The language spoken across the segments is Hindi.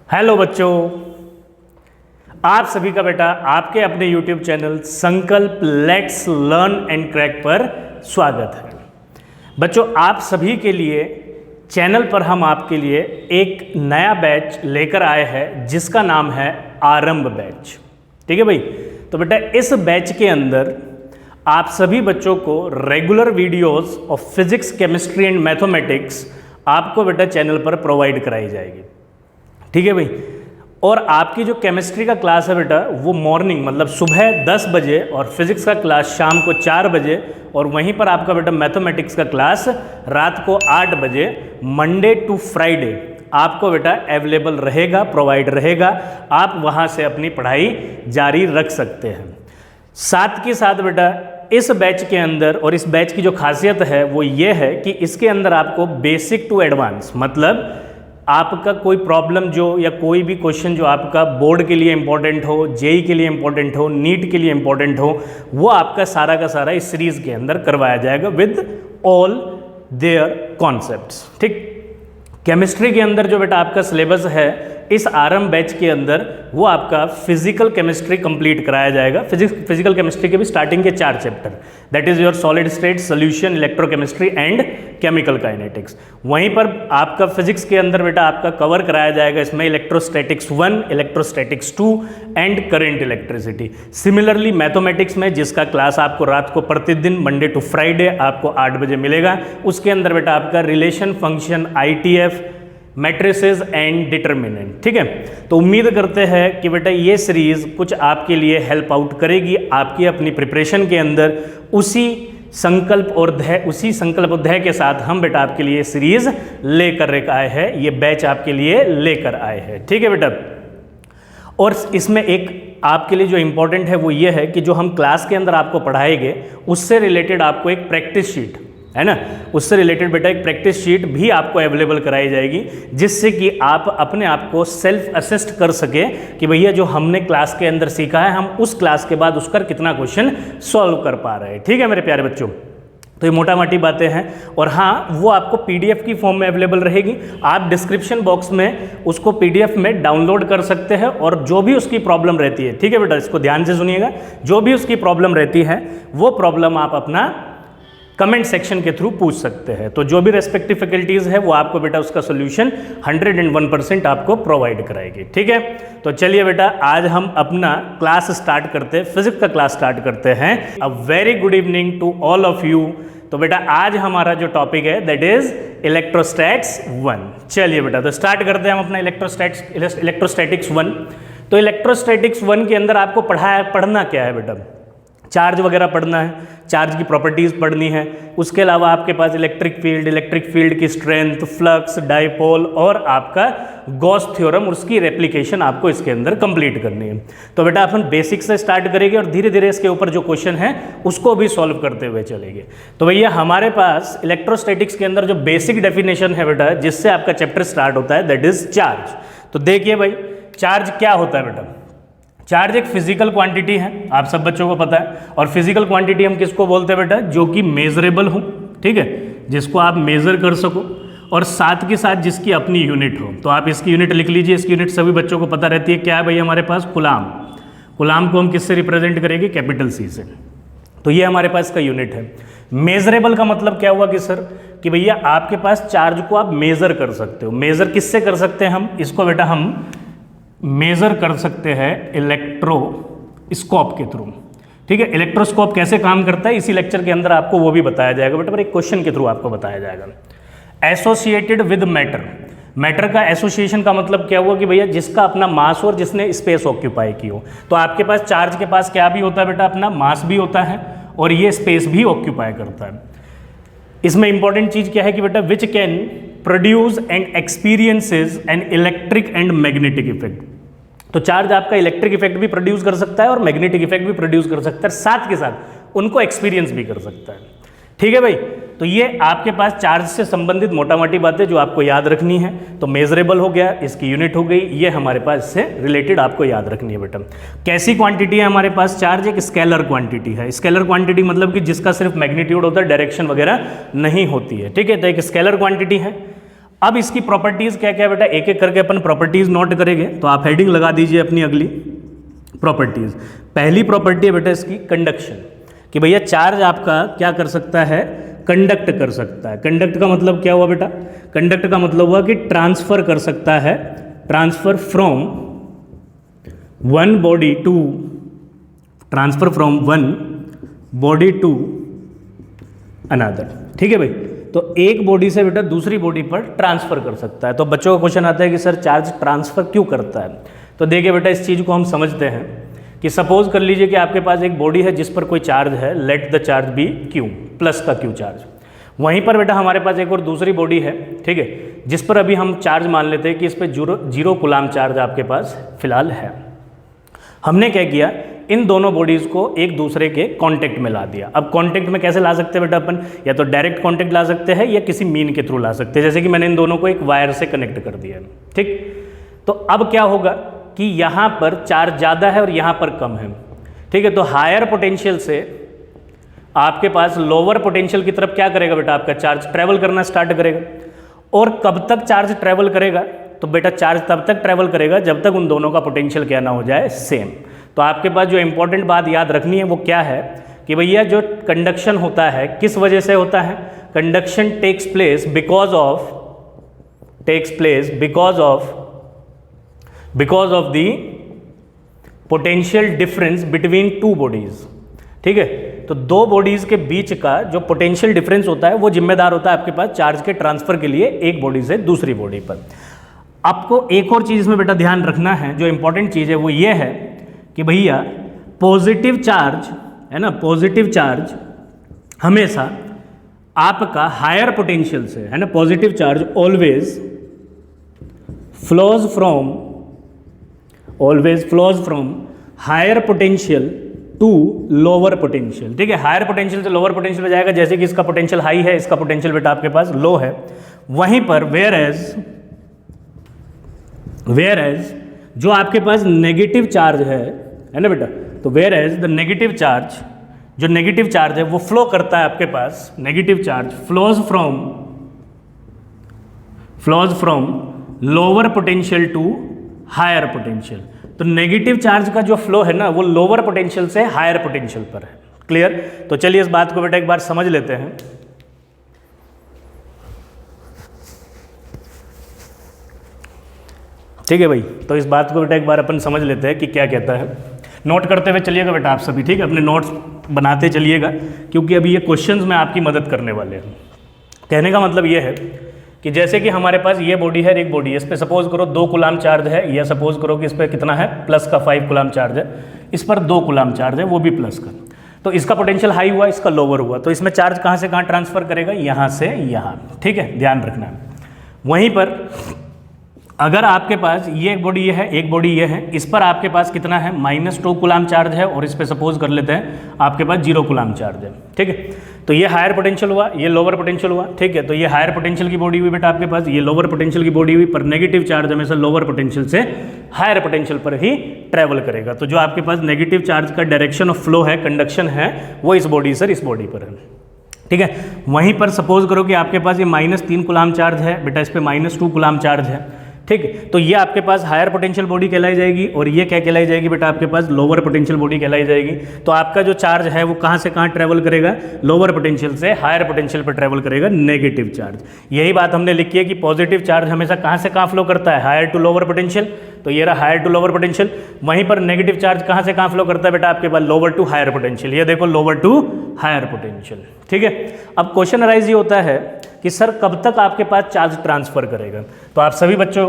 हेलो बच्चों, आप सभी का बेटा आपके अपने YouTube चैनल संकल्प लेट्स लर्न एंड क्रैक पर स्वागत है। बच्चों, आप सभी के लिए चैनल पर हम आपके लिए एक नया बैच लेकर आए हैं जिसका नाम है आरंभ बैच। ठीक है भाई, तो बेटा इस बैच के अंदर आप सभी बच्चों को regular videos of physics, chemistry and mathematics आपको बेटा चैनल पर प्रोवाइड कराई जाएगी। ठीक है भाई, और आपकी जो केमिस्ट्री का क्लास है बेटा वो मॉर्निंग मतलब सुबह 10 बजे और फिजिक्स का क्लास शाम को 4 बजे, और वहीं पर आपका बेटा मैथमेटिक्स का क्लास रात को 8 बजे मंडे टू फ्राइडे आपको बेटा अवेलेबल रहेगा, प्रोवाइड रहेगा। आप वहाँ से अपनी पढ़ाई जारी रख सकते हैं। साथ के साथ बेटा इस बैच के अंदर, और इस बैच की जो खासियत है वो ये है कि इसके अंदर आपको बेसिक टू एडवांस मतलब आपका कोई प्रॉब्लम जो या कोई भी क्वेश्चन जो आपका बोर्ड के लिए इंपॉर्टेंट हो, जेई के लिए इंपॉर्टेंट हो, नीट के लिए इंपॉर्टेंट हो, वो आपका सारा का सारा इस सीरीज के अंदर करवाया जाएगा विद ऑल देयर कॉन्सेप्ट्स। ठीक, केमिस्ट्री के अंदर जो बेटा आपका सिलेबस है इस आरंभ बैच के अंदर वो आपका फिजिकल केमिस्ट्री कंप्लीट कराया जाएगा। फिजिकल केमिस्ट्री के भी स्टार्टिंग के 4 chapter, that is your solid state, solution, electrochemistry and chemical kinetics. वहीं पर आपका फिजिक्स के अंदर बेटा आपका कवर कराया जाएगा इसमें electrostatics 1, electrostatics 2 and current electricity. Similarly mathematics में जिसका क्लास आपको रात को प्रतिदिन मंडे टू फ्राइडे आपको 8 बजे मिलेगा, उसके अंदर बेटा आपका relation, function, ITF, matrices and determinant. ठीक है, तो उम्मीद करते हैं कि बेटा ये सीरीज कुछ आपके लिए हेल्प आउट करेगी आपकी अपनी प्रिपरेशन के अंदर। उसी संकल्प और ध्यय के साथ हम बेटा आपके लिए सीरीज लेकर आए हैं, ये बैच आपके लिए लेकर आए हैं। ठीक है बेटा, और इसमें एक आपके लिए जो इम्पोर्टेंट है वो ये है कि जो हम क्लास के अंदर आपको पढ़ाएंगे उससे रिलेटेड आपको एक प्रैक्टिस शीट है ना, उससे रिलेटेड बेटा एक प्रैक्टिस शीट भी आपको अवेलेबल कराई जाएगी, जिससे कि आप अपने आप को सेल्फ असेस्ट कर सके कि भैया जो हमने क्लास के अंदर सीखा है हम उस क्लास के बाद उसका कितना क्वेश्चन सॉल्व कर पा रहे हैं। ठीक है मेरे प्यारे बच्चों, तो ये मोटा मोटी बातें हैं। और हाँ, वो आपको PDF की फॉर्म में अवेलेबल रहेगी। आप डिस्क्रिप्शन बॉक्स में उसको PDF में डाउनलोड कर सकते हैं, और जो भी उसकी प्रॉब्लम रहती है, ठीक है बेटा, इसको ध्यान से सुनिएगा, जो भी उसकी प्रॉब्लम रहती है वो प्रॉब्लम आप अपना कमेंट सेक्शन के थ्रू पूछ सकते हैं। तो जो भी रेस्पेक्टिव फैकल्टीज़ है वो आपको बेटा उसका सोल्यूशन 101% आपको प्रोवाइड कराएगी। ठीक है, तो चलिए बेटा आज हम अपना क्लास स्टार्ट करते हैं, फिजिक्स का क्लास स्टार्ट करते हैं। A very good evening to all of you. तो बेटा आज हमारा जो टॉपिक है दैट इज इलेक्ट्रोस्टैट्स 1। चलिए बेटा तो स्टार्ट करते हैं हम अपना इलेक्ट्रोस्टैटिक्स 1। तो इलेक्ट्रोस्टैटिक्स 1 के अंदर आपको पढ़ना क्या है बेटा? चार्ज वगैरह पढ़ना है, चार्ज की प्रॉपर्टीज़ पढ़नी है। उसके अलावा आपके पास इलेक्ट्रिक फील्ड की स्ट्रेंथ, फ्लक्स, डाइपोल और आपका गॉस थ्योरम, उसकी रेप्लिकेशन आपको इसके अंदर कंप्लीट करनी है। तो बेटा अपन बेसिक से स्टार्ट करेंगे और धीरे धीरे इसके ऊपर जो क्वेश्चन है उसको भी सॉल्व करते हुए चलेंगे। तो भैया हमारे पास इलेक्ट्रोस्टैटिक्स के अंदर जो बेसिक डेफिनेशन है बेटा जिससे आपका चैप्टर स्टार्ट होता है दैट इज चार्ज। तो देखिए भाई, चार्ज क्या होता है बेटा? चार्ज एक फिजिकल क्वांटिटी है, आप सब बच्चों को पता है। और फिजिकल क्वांटिटी हम किसको बोलते हैं बेटा? जो कि मेजरेबल हो, ठीक है, जिसको आप मेजर कर सको, और साथ के साथ जिसकी अपनी यूनिट हो। तो आप इसकी यूनिट लिख लीजिए, इसकी यूनिट सभी बच्चों को पता रहती है। क्या है भाई हमारे पास? कूलाम। कूलाम को हम किससे रिप्रेजेंट करेंगे? कैपिटल C से। तो ये हमारे पास का यूनिट है। मेजरेबल का मतलब क्या हुआ कि सर कि भैया आपके पास चार्ज को आप मेजर कर सकते हो। मेजर किससे कर सकते हैं हम? इसको बेटा हम मेजर कर सकते हैं इलेक्ट्रोस्कोप के थ्रू। ठीक है, इलेक्ट्रोस्कोप कैसे काम करता है इसी लेक्चर के अंदर आपको वो भी बताया जाएगा बेटा, पर एक क्वेश्चन के थ्रू आपको बताया जाएगा। एसोसिएटेड विद मैटर, मैटर का एसोसिएशन का मतलब क्या हुआ कि भैया जिसका अपना मास और जिसने स्पेस ऑक्यूपाई की हो। तो आपके पास चार्ज के पास क्या भी होता है बेटा? अपना मास भी होता है और ये स्पेस भी ऑक्यूपाई करता है। इसमें इंपॉर्टेंट चीज क्या है कि बेटा which can produce and experiences an electric and magnetic effect. तो चार्ज आपका इलेक्ट्रिक इफेक्ट भी प्रोड्यूस कर सकता है और मैग्नेटिक इफेक्ट भी प्रोड्यूस कर सकता है, साथ के साथ उनको एक्सपीरियंस भी कर सकता है। ठीक है भाई, तो ये आपके पास चार्ज से संबंधित मोटा मोटी बातें जो आपको याद रखनी है। तो मेजरेबल हो गया, इसकी यूनिट हो गई, ये हमारे पास इससे रिलेटेड आपको याद रखनी है बेटा। कैसी क्वांटिटी है हमारे पास? चार्ज एक स्केलर क्वांटिटी है। स्केलर क्वांटिटी मतलब कि जिसका सिर्फ मैग्नीट्यूड होता है, डायरेक्शन वगैरह नहीं होती है। ठीक है, तो एक स्केलर क्वांटिटी है। अब इसकी प्रॉपर्टीज क्या क्या बेटा, एक एक करके अपन प्रॉपर्टीज नोट करेंगे। तो आप हेडिंग लगा दीजिए अपनी अगली प्रॉपर्टीज। पहली प्रॉपर्टी है बेटा इसकी कंडक्शन, कि भैया चार्ज आपका क्या कर सकता है, कंडक्ट कर सकता है। कंडक्ट का मतलब क्या हुआ बेटा, कंडक्ट का मतलब हुआ कि ट्रांसफर कर सकता है, transfer from one body to, transfer from one body to another. ठीक है भाई, तो एक बॉडी से बेटा दूसरी बॉडी पर ट्रांसफर कर सकता है। तो बच्चों का क्वेश्चन आता है कि सर चार्ज ट्रांसफर क्यों करता है। तो देखिए बेटा इस चीज़ को हम समझते हैं कि सपोज कर लीजिए कि आपके पास एक बॉडी है जिस पर कोई चार्ज है, let the charge be Q, plus का क्यू चार्ज। वहीं पर बेटा हमारे पास एक और दूसरी बॉडी है, ठीक है, जिस पर अभी हम चार्ज मान लेते हैं कि इस पर जीरो कूलाम चार्ज आपके पास फिलहाल है। हमने क्या किया, इन दोनों बॉडीज़ को एक दूसरे के कांटेक्ट में ला दिया। अब कांटेक्ट में कैसे ला सकते हैं बेटा अपन, या तो डायरेक्ट कांटेक्ट ला सकते हैं या किसी मीन के थ्रू ला सकते हैं, जैसे कि मैंने इन दोनों को एक वायर से कनेक्ट कर दिया है। ठीक, तो अब क्या होगा कि यहाँ पर चार्ज ज़्यादा है और यहाँ पर कम है। ठीक है, तो हायर पोटेंशियल से आपके पास लोअर पोटेंशियल की तरफ क्या करेगा बेटा, आपका चार्ज ट्रैवल करना स्टार्ट करेगा। और कब तक चार्ज ट्रैवल करेगा, तो बेटा चार्ज तब तक ट्रैवल करेगा जब तक उन दोनों का पोटेंशियल क्या ना हो जाए, सेम। तो आपके पास जो इंपॉर्टेंट बात याद रखनी है वो क्या है कि भैया जो कंडक्शन होता है किस वजह से होता है, conduction takes place because of the potential difference between two bodies. ठीक है, तो दो बॉडीज के बीच का जो पोटेंशियल डिफरेंस होता है वो जिम्मेदार होता है आपके पास चार्ज के ट्रांसफर के लिए एक बॉडी से दूसरी बॉडी पर। आपको एक और चीज इसमें बेटा ध्यान रखना है, जो इंपॉर्टेंट चीज है वो ये है कि भैया पॉजिटिव चार्ज है ना, पॉजिटिव चार्ज हमेशा आपका हायर पोटेंशियल से है ना, positive charge always flows from higher potential to lower potential. ठीक है, हायर पोटेंशियल से लोअर पोटेंशियल में जाएगा, जैसे कि इसका पोटेंशियल हाई है, इसका पोटेंशियल बेटा आपके पास लो है। वहीं पर वेयर एज जो आपके पास नेगेटिव चार्ज है ना बेटा, तो where is the negative charge, जो नेगेटिव चार्ज है वो फ्लो करता है आपके पास, negative charge flows from lower potential to higher potential. तो नेगेटिव चार्ज का जो फ्लो है ना वो लोअर पोटेंशियल से हायर पोटेंशियल पर है। क्लियर, तो चलिए इस बात को बेटा एक बार समझ लेते हैं। ठीक है भाई, तो इस बात को बेटा एक बार अपन समझ लेते हैं कि क्या कहता है। नोट करते हुए चलिएगा बेटा आप सभी, ठीक है, अपने नोट्स बनाते चलिएगा, क्योंकि अभी ये क्वेश्चंस में आपकी मदद करने वाले हैं। कहने का मतलब ये है कि जैसे कि हमारे पास ये बॉडी है, एक बॉडी है, इस पर सपोज करो 2 कूलाम चार्ज है, या सपोज करो कि इस पर कितना है, प्लस का 5 कूलाम चार्ज है, इस पर 2 कूलाम चार्ज है, वो भी प्लस का। तो इसका पोटेंशियल हाई हुआ, इसका लोअर हुआ, तो इसमें चार्ज कहाँ से कहाँ ट्रांसफर करेगा, यहाँ से यहाँ। ठीक है, ध्यान रखना है। वहीं पर अगर आपके पास ये एक बॉडी ये है, एक बॉडी ये है, इस पर आपके पास कितना है, -2 कूलाम चार्ज है, और इस पर सपोज कर लेते हैं आपके पास 0 कूलाम चार्ज है। ठीक है, तो ये हायर पोटेंशियल हुआ, ये लोअर पोटेंशियल हुआ। ठीक है, तो ये हायर पोटेंशियल की बॉडी हुई बेटा आपके पास, ये लोअर पोटेंशियल की बॉडी हुई, पर नेगेटिव चार्ज हमेशा लोअर पोटेंशियल से हायर पोटेंशियल पर ही ट्रैवल करेगा। तो जो आपके पास नेगेटिव चार्ज का डायरेक्शन ऑफ फ्लो है, कंडक्शन है, वो इस बॉडी से इस बॉडी पर है। ठीक है, वहीं पर सपोज करो कि आपके पास ये -3 कूलाम चार्ज है बेटा, इस पर -2 कूलाम चार्ज है। ठीक है, तो ये आपके पास हायर पोटेंशियल बॉडी कहलाई जाएगी, और ये क्या कहलाई जाएगी बेटा आपके पास लोअर पोटेंशियल बॉडी कहलाई जाएगी। तो आपका जो चार्ज है वो कहाँ से कहाँ ट्रैवल करेगा, लोअर पोटेंशियल से हायर पोटेंशियल पर ट्रैवल करेगा नेगेटिव चार्ज। यही बात हमने लिखी है कि पॉजिटिव चार्ज हमेशा कहाँ से कहाँ फ्लो करता है, हायर टू लोअर पोटेंशियल। तो ये रहा हायर टू लोअर पोटेंशियल। वहीं पर नेगेटिव चार्ज कहाँ से कहाँ फ्लो करता है बेटा आपके पास, लोअर टू हायर पोटेंशियल। ये देखो लोअर टू हायर पोटेंशियल। ठीक है, अब क्वेश्चन अराइज ये होता है कि सर कब तक आपके पास चार्ज ट्रांसफर करेगा। तो आप सभी बच्चों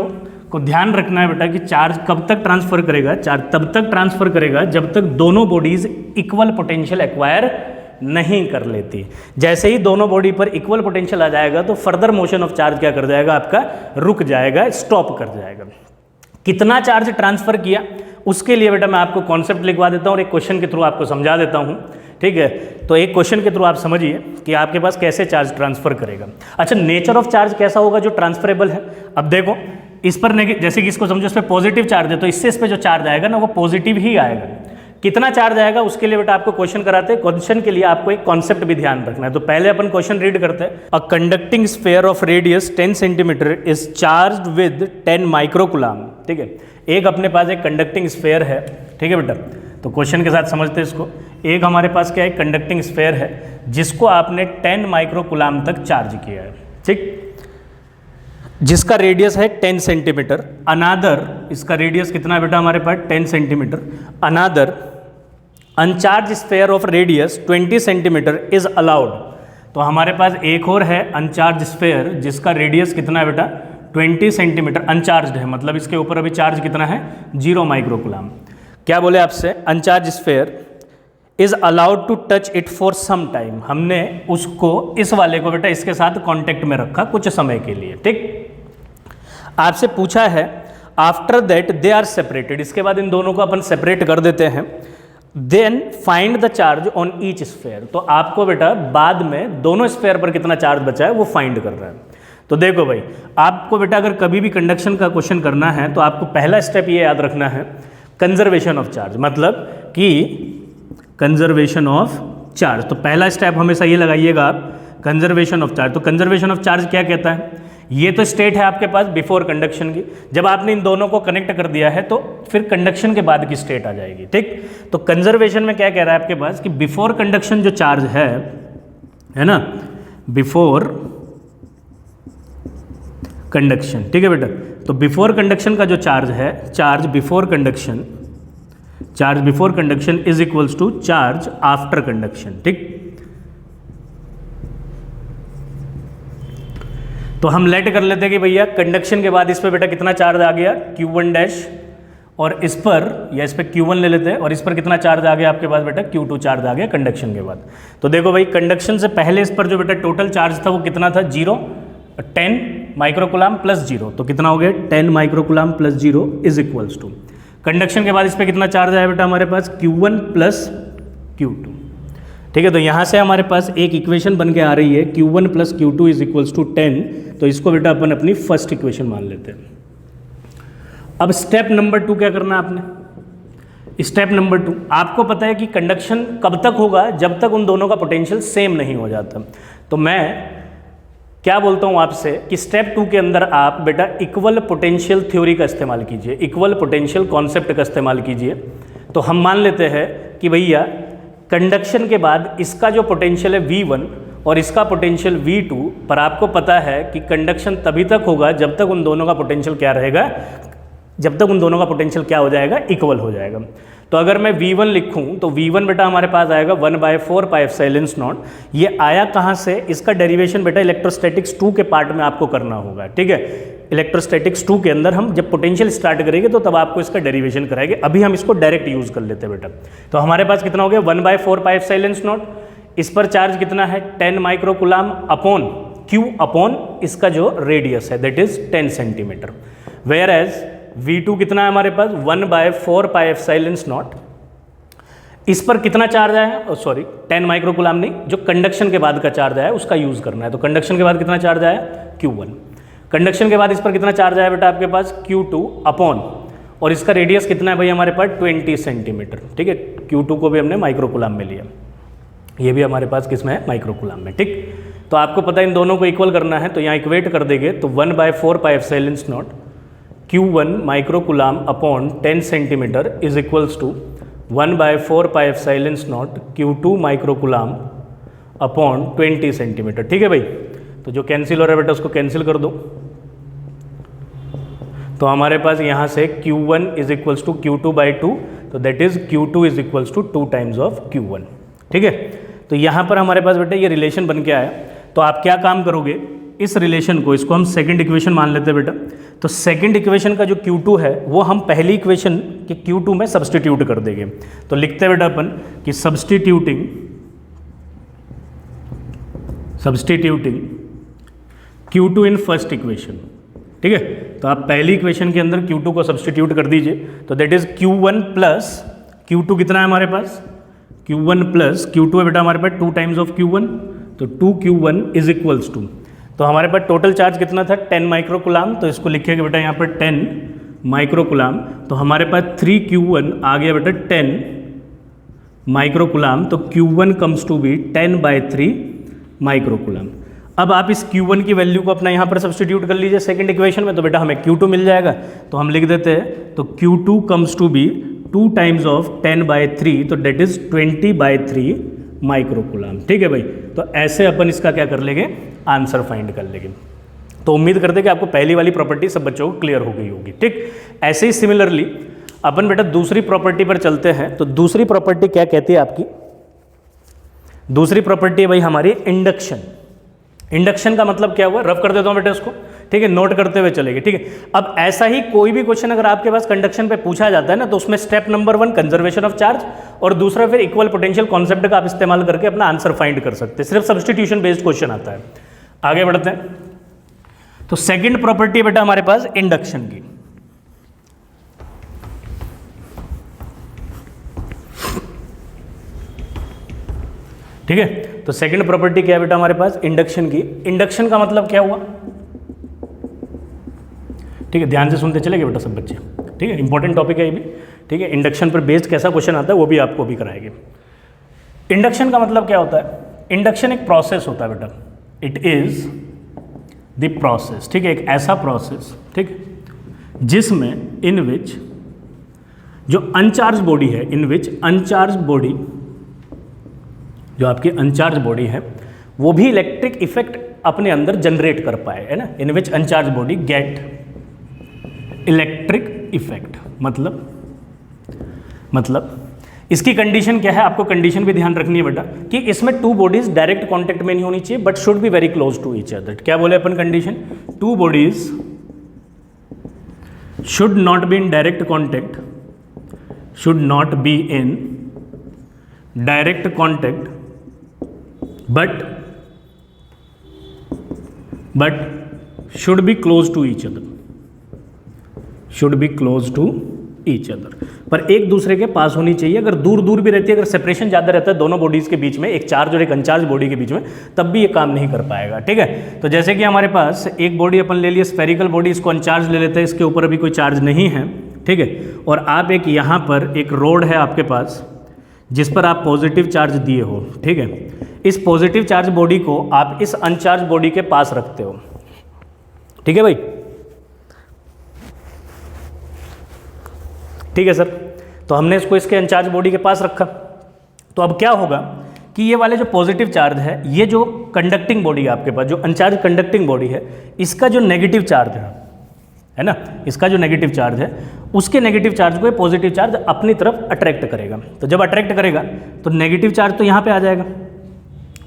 को ध्यान रखना है बेटा कि चार्ज कब तक ट्रांसफर करेगा, चार्ज तब तक ट्रांसफर करेगा जब तक दोनों बॉडीज इक्वल पोटेंशियल एक्वायर नहीं कर लेती। जैसे ही दोनों बॉडी पर इक्वल पोटेंशियल आ जाएगा तो फर्दर मोशन ऑफ चार्ज क्या कर जाएगा, आपका रुक जाएगा, स्टॉप कर जाएगा। कितना चार्ज ट्रांसफर किया उसके लिए बेटा मैं आपको कॉन्सेप्ट लिखवा देता हूँ और एक क्वेश्चन के थ्रू आपको समझा देता हूँ। ठीक है, तो एक क्वेश्चन के थ्रू आप समझिए कि आपके पास कैसे चार्ज ट्रांसफर करेगा। अच्छा, नेचर ऑफ चार्ज कैसा होगा जो ट्रांसफरेबल है। अब देखो इस पर जैसे कि इसको समझो, इस पर पॉजिटिव चार्ज है, तो इससे इस पर जो चार्ज आएगा ना वो पॉजिटिव ही आएगा। कितना चार्ज आएगा उसके लिए बेटा आपको क्वेश्चन कराते हैं। क्वेश्चन के लिए आपको एक कॉन्सेप्ट भी ध्यान रखना है। तो पहले अपन क्वेश्चन रीड करते हैं। A conducting sphere of radius 10 centimetre is charged with 10 microcoulomb. ठीक है, एक अपने पास एक कंडक्टिंग स्फीयर है। ठीक है बेटा, तो क्वेश्चन के साथ समझते हैं इसको। एक हमारे पास क्या है, कंडक्टिंग स्फीयर है जिसको आपने 10 माइक्रोकुलाम तक चार्ज किया है। ठीक, जिसका रेडियस है 10 सेंटीमीटर। अनादर, इसका रेडियस कितना है बेटा हमारे पास 10 centimetre. Another अनचार्ज sphere of radius 20 centimetre is allowed. तो हमारे पास एक और है अनचार्ज स्फीयर जिसका रेडियस कितना है बेटा 20 सेंटीमीटर, अनचार्ज है, मतलब इसके ऊपर अभी चार्ज कितना है 0 माइक्रोकुलाम। क्या बोले आपसे, uncharged sphere is allowed to touch it for some time. हमने उसको, इस वाले को बेटा इसके साथ कांटेक्ट में रखा कुछ समय के लिए। ठीक, आपसे पूछा है after that they are separated, इसके बाद इन दोनों को अपन सेपरेट कर देते हैं। Then find the charge on each sphere. तो आपको बेटा बाद में दोनों स्फीयर पर कितना चार्ज बचा है वो फाइंड कर रहा है। तो देखो भाई, आपको बेटा अगर कभी भी कंडक्शन का क्वेश्चन करना है तो आपको पहला स्टेप ये याद रखना है, कंजर्वेशन ऑफ चार्ज, मतलब कि कंजर्वेशन ऑफ चार्ज। तो पहला स्टेप हमेशा ये लगाइएगा आप, कंजर्वेशन ऑफ चार्ज। तो कंजर्वेशन ऑफ चार्ज क्या कहता है, ये तो स्टेट है आपके पास बिफोर कंडक्शन की। जब आपने इन दोनों को कनेक्ट कर दिया है तो फिर कंडक्शन के बाद की स्टेट आ जाएगी। ठीक, तो कंजर्वेशन में क्या कह रहा है आपके पास कि बिफोर कंडक्शन जो चार्ज है ना, बिफोर कंडक्शन। ठीक है बेटा, तो बिफोर कंडक्शन का जो चार्ज है, charge before conduction, charge before conduction is equals to charge after conduction. ठीक, तो हम लेट कर लेते हैं कि भैया कंडक्शन के बाद इस पर बेटा कितना चार्ज आ गया Q1 डैश, और इस पर या इस पर Q1 ले लेते हैं, और इस पर कितना चार्ज आ गया आपके पास बेटा Q2 चार्ज आ गया कंडक्शन के बाद। तो देखो भाई, कंडक्शन से पहले इस पर जो बेटा टोटल चार्ज था वो कितना था 0, 10 माइक्रोकुलाम प्लस 0, तो कितना हो गया 10 microcoulomb plus 0 is equals to, conduction के बाद इस पर कितना चार्ज आया बेटा हमारे पास Q1 प्लस Q2। ठीक है, तो यहाँ से हमारे पास एक इक्वेशन बन के आ रही है Q1 plus Q2 is equals to 10। तो इसको बेटा अपन अपनी फर्स्ट इक्वेशन मान लेते हैं। अब स्टेप नंबर 2 क्या करना है आपने, स्टेप नंबर 2, आपको पता है कि कंडक्शन कब तक होगा, जब तक उन दोनों का पोटेंशियल सेम नहीं हो जाता। तो मैं क्या बोलता हूँ आपसे कि स्टेप 2 के अंदर आप बेटा इक्वल पोटेंशियल थ्योरी का इस्तेमाल कीजिए, इक्वल पोटेंशियल कॉन्सेप्ट का इस्तेमाल कीजिए। तो हम मान लेते हैं कि भैया कंडक्शन के बाद इसका जो पोटेंशियल है V1 और इसका पोटेंशियल V2, पर आपको पता है कि कंडक्शन तभी तक होगा जब तक उन दोनों का पोटेंशियल क्या रहेगा, जब तक उन दोनों का पोटेंशियल क्या हो जाएगा, इक्वल हो जाएगा। तो अगर मैं V1 लिखूं तो V1 बेटा हमारे पास आएगा 1/4 पाई एप्सिलॉन नॉट। ये आया कहाँ से, इसका डेरिवेशन बेटा इलेक्ट्रोस्टैटिक्स 2 के पार्ट में आपको करना होगा। ठीक है, इलेक्ट्रोस्टैटिक्स 2 के अंदर हम जब पोटेंशियल स्टार्ट करेंगे तो तब आपको इसका डेरिवेशन कराएंगे। अभी हम इसको डायरेक्ट यूज कर लेते हैं बेटा। तो हमारे पास कितना हो गया 1/4 पाई एप्सिलॉन नॉट। इस पर चार्ज कितना है 10 माइक्रोकुलाम अपॉन Q अपॉन इसका जो रेडियस है that is 10 centimetre. Whereas V2 कितना है हमारे पास 1/4 पाई एप्सिलॉन नॉट। इस पर कितना चार्ज आया, सॉरी 10 माइक्रोकुलाम नहीं, जो कंडक्शन के बाद का चार्ज आया उसका यूज करना है। तो कंडक्शन के बाद कितना चार्ज आया Q1, कंडक्शन के बाद इस पर कितना चार्ज आया बेटा आपके पास Q2 अपॉन, और इसका रेडियस कितना है भाई हमारे पास 20 सेंटीमीटर। ठीक है, Q2 को भी हमने माइक्रोकुलाम में लिया, ये भी हमारे पास किस में है माइक्रोकुलाम में। ठीक, तो आपको पता है इन दोनों को इक्वल करना है, तो यहाँ इक्वेट कर देंगे तो 1/4 pi epsilon naught Q1 microcoulomb upon 10 centimetre is equals to 1/4 pi epsilon naught Q2 microcoulomb upon 20 centimetre. ठीक है भाई, तो जो कैंसिल हो रहा है बेटा उसको कैंसिल कर दो। तो हमारे पास यहाँ से Q1 is equals to Q2/2, तो that is Q2 is equals to 2 times of Q1। ठीक है, तो यहाँ पर हमारे पास बेटा ये रिलेशन बन के आया। तो आप क्या काम करोगे, इस रिलेशन को, इसको हम सेकंड इक्वेशन मान लेते हैं बेटा। तो सेकंड इक्वेशन का जो Q2 है वो हम पहली इक्वेशन के Q2 में सब्सटीट्यूट कर देंगे। तो लिखते हैं बेटा अपन कि substituting Q2 in first equation. ठीक है, तो आप पहली इक्वेशन के अंदर Q2 को सब्सटीट्यूट कर दीजिए। तो that is Q1 plus Q2 कितना है हमारे पास Q1 प्लस Q2 है बेटा हमारे पास 2 टाइम्स ऑफ Q1, तो 2Q1 इज इक्वल्स टू, तो हमारे पास टोटल चार्ज कितना था 10 माइक्रोकुलाम। तो इसको लिखिएगा बेटा यहाँ पर 10 माइक्रोकुलाम। तो हमारे पास 3Q1 आ गया बेटा 10 माइक्रोकुलाम, तो Q1 comes to B 10/3 microcoulomb. अब आप इस Q1 की वैल्यू को अपना यहाँ पर सब्सटीट्यूट कर लीजिए सेकंड इक्वेशन में, तो बेटा हमें Q2 मिल जाएगा, तो हम लिख देते हैं, तो Q2 comes to be 2 times of 10/3, तो डेट इज 20/3 माइक्रोकुलाम। ठीक है भाई, तो ऐसे अपन इसका क्या कर लेंगे, आंसर फाइंड कर लेंगे। तो उम्मीद करते हैं कि आपको पहली वाली प्रॉपर्टी सब बच्चों को क्लियर हो गई होगी। ठीक, ऐसे ही सिमिलरली अपन बेटा दूसरी प्रॉपर्टी पर चलते हैं। तो दूसरी प्रॉपर्टी क्या कहती है आपकी, दूसरी प्रॉपर्टी है भाई हमारी इंडक्शन। इंडक्शन का मतलब क्या हुआ, रफ कर देता हूं बेटा इसको, ठीक है, नोट करते हुए चलेंगे। ठीक है, अब ऐसा ही कोई भी क्वेश्चन अगर आपके पास कंडक्शन पे पूछा जाता है ना, तो उसमें step number 1 conservation of charge, और दूसरा फिर इक्वल पोटेंशियल कॉन्सेप्ट का आप इस्तेमाल करके अपना आंसर फाइंड कर सकते हैं। सिर्फ सब्सटीट्यूशन बेस्ड क्वेश्चन आता है। आगे बढ़ते हैं। तो सेकंड प्रॉपर्टी बेटा हमारे पास इंडक्शन की, ठीक है। तो सेकंड प्रॉपर्टी क्या है बेटा हमारे पास, इंडक्शन की। इंडक्शन का मतलब क्या हुआ, ठीक है, ध्यान से सुनते चलेंगे बेटा सब बच्चे, ठीक है, इंपॉर्टेंट टॉपिक है ये भी। ठीक है, इंडक्शन पर बेस्ड कैसा क्वेश्चन आता है वो भी आपको भी कराएंगे। इंडक्शन का मतलब क्या होता है, इंडक्शन एक प्रोसेस होता है बेटा, इट इज द प्रोसेस, ठीक है, एक ऐसा प्रोसेस, ठीक, जिसमें इन विच जो अनचार्ज बॉडी है, इन विच अनचार्ज बॉडी, जो आपकी अनचार्ज बॉडी है वो भी इलेक्ट्रिक इफेक्ट अपने अंदर जनरेट कर पाए, है ना, in which uncharged body get electric effect. मतलब इसकी कंडीशन क्या है, आपको कंडीशन भी ध्यान रखनी है बेटा, कि इसमें 2 बॉडीज डायरेक्ट कांटेक्ट में नहीं होनी चाहिए, but should be very close to each other. क्या बोले अपन condition, 2 bodies should not be in direct contact, should not be in direct contact, but should be close to each other, should be close to each other, पर एक दूसरे के पास होनी चाहिए। अगर दूर दूर भी रहती है, अगर सेपरेशन ज़्यादा रहता है दोनों बॉडीज़ के बीच में, एक चार्ज और एक अनचार्ज बॉडी के बीच में, तब भी ये काम नहीं कर पाएगा। ठीक है, तो जैसे कि हमारे पास एक बॉडी अपन ले लिए स्फेरिकल बॉडी, इसको अनचार्ज ले लेते हैं, इसके ऊपर अभी कोई चार्ज नहीं है, ठीक है, और आप एक यहाँ पर एक रोड है आपके पास जिस पर आप पॉजिटिव चार्ज दिए हो, ठीक है, इस पॉजिटिव चार्ज बॉडी को आप इस अनचार्ज बॉडी के पास रखते हो, ठीक है भाई, ठीक है सर। तो हमने इसको इसके अनचार्ज बॉडी के पास रखा, तो अब क्या होगा कि ये वाले जो पॉजिटिव चार्ज है, ये जो कंडक्टिंग बॉडी है आपके पास, जो अनचार्ज कंडक्टिंग बॉडी है, इसका जो नेगेटिव चार्ज है ना, इसका जो नेगेटिव चार्ज है, उसके नेगेटिव चार्ज को ये पॉजिटिव चार्ज अपनी तरफ अट्रैक्ट करेगा। तो जब अट्रैक्ट करेगा तो नेगेटिव चार्ज तो यहाँ पे आ जाएगा,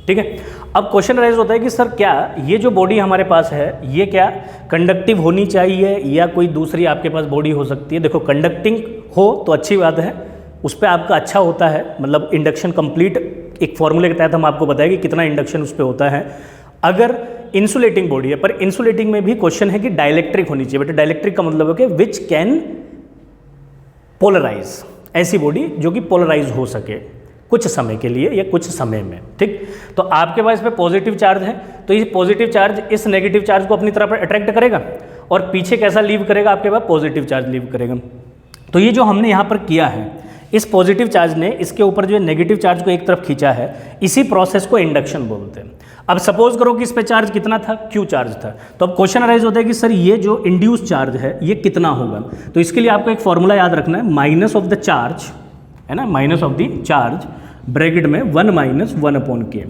ठीक है। अब क्वेश्चन राइज होता है कि सर क्या ये जो बॉडी हमारे पास है, ये क्या कंडक्टिव होनी चाहिए या कोई दूसरी आपके पास बॉडी हो सकती है। देखो कंडक्टिंग हो तो अच्छी बात है, उस पर आपका अच्छा होता है, मतलब इंडक्शन कंप्लीट एक फॉर्मूले के तहत हम आपको बताएंगे कितना इंडक्शन उस पर होता है। अगर इंसुलेटिंग बॉडी है, पर इंसुलेटिंग में भी क्वेश्चन है कि डाइलेक्ट्रिक होनी चाहिए बेटा। डाइलेक्ट्रिक का मतलब है कि विच कैन पोलराइज, ऐसी बॉडी जो कि पोलराइज हो सके कुछ समय के लिए या कुछ समय में, ठीक। तो आपके पास पे पॉजिटिव चार्ज है, तो ये पॉजिटिव चार्ज इस नेगेटिव चार्ज को अपनी तरफ अट्रैक्ट करेगा और पीछे कैसा लीव करेगा, आपके पास पॉजिटिव चार्ज लीव करेगा। तो ये जो हमने यहाँ पर किया है, इस पॉजिटिव चार्ज ने इसके ऊपर जो नेगेटिव चार्ज को एक तरफ खींचा है, इसी प्रोसेस को इंडक्शन बोलते हैं। अब सपोज करो कि इस पे चार्ज कितना था, क्यू चार्ज था, तो अब क्वेश्चन अराइज होता है कि सर ये जो इंड्यूस चार्ज है ये कितना होगा। तो इसके लिए आपको एक फॉर्मूला याद रखना है, माइनस ऑफ द चार्ज, है ना, minus of the charge bracket में 1 - 1/k।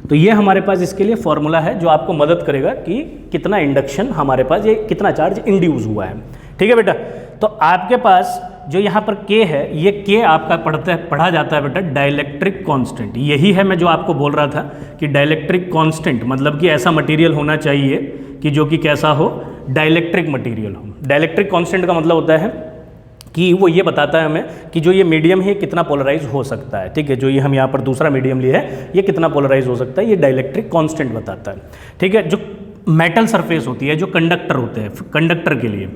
तो ये हमारे पास इसके लिए फॉर्मूला है जो आपको मदद करेगा कि कितना इंडक्शन हमारे पास, ये कितना चार्ज इंड्यूस हुआ है, ठीक है बेटा। तो आपके पास जो यहाँ पर K है, ये K आपका पढ़ा जाता है बेटा डाइलेक्ट्रिक कांस्टेंट। यही है मैं जो आपको बोल रहा था कि डाइलेक्ट्रिक कांस्टेंट मतलब कि ऐसा मटेरियल होना चाहिए कि जो कि कैसा हो, डाइलेक्ट्रिक मटेरियल हो। डाइलेक्ट्रिक कांस्टेंट का मतलब होता है कि वो ये बताता है हमें कि जो ये मीडियम है कितना पोलराइज हो सकता है, ठीक है। जो ये हम यहाँ पर दूसरा मीडियम लिए है, ये कितना पोलराइज हो सकता है, ये डाइलेक्ट्रिक कांस्टेंट बताता है, ठीक है। जो मेटल सरफेस होती है, जो कंडक्टर होते हैं, कंडक्टर के लिए,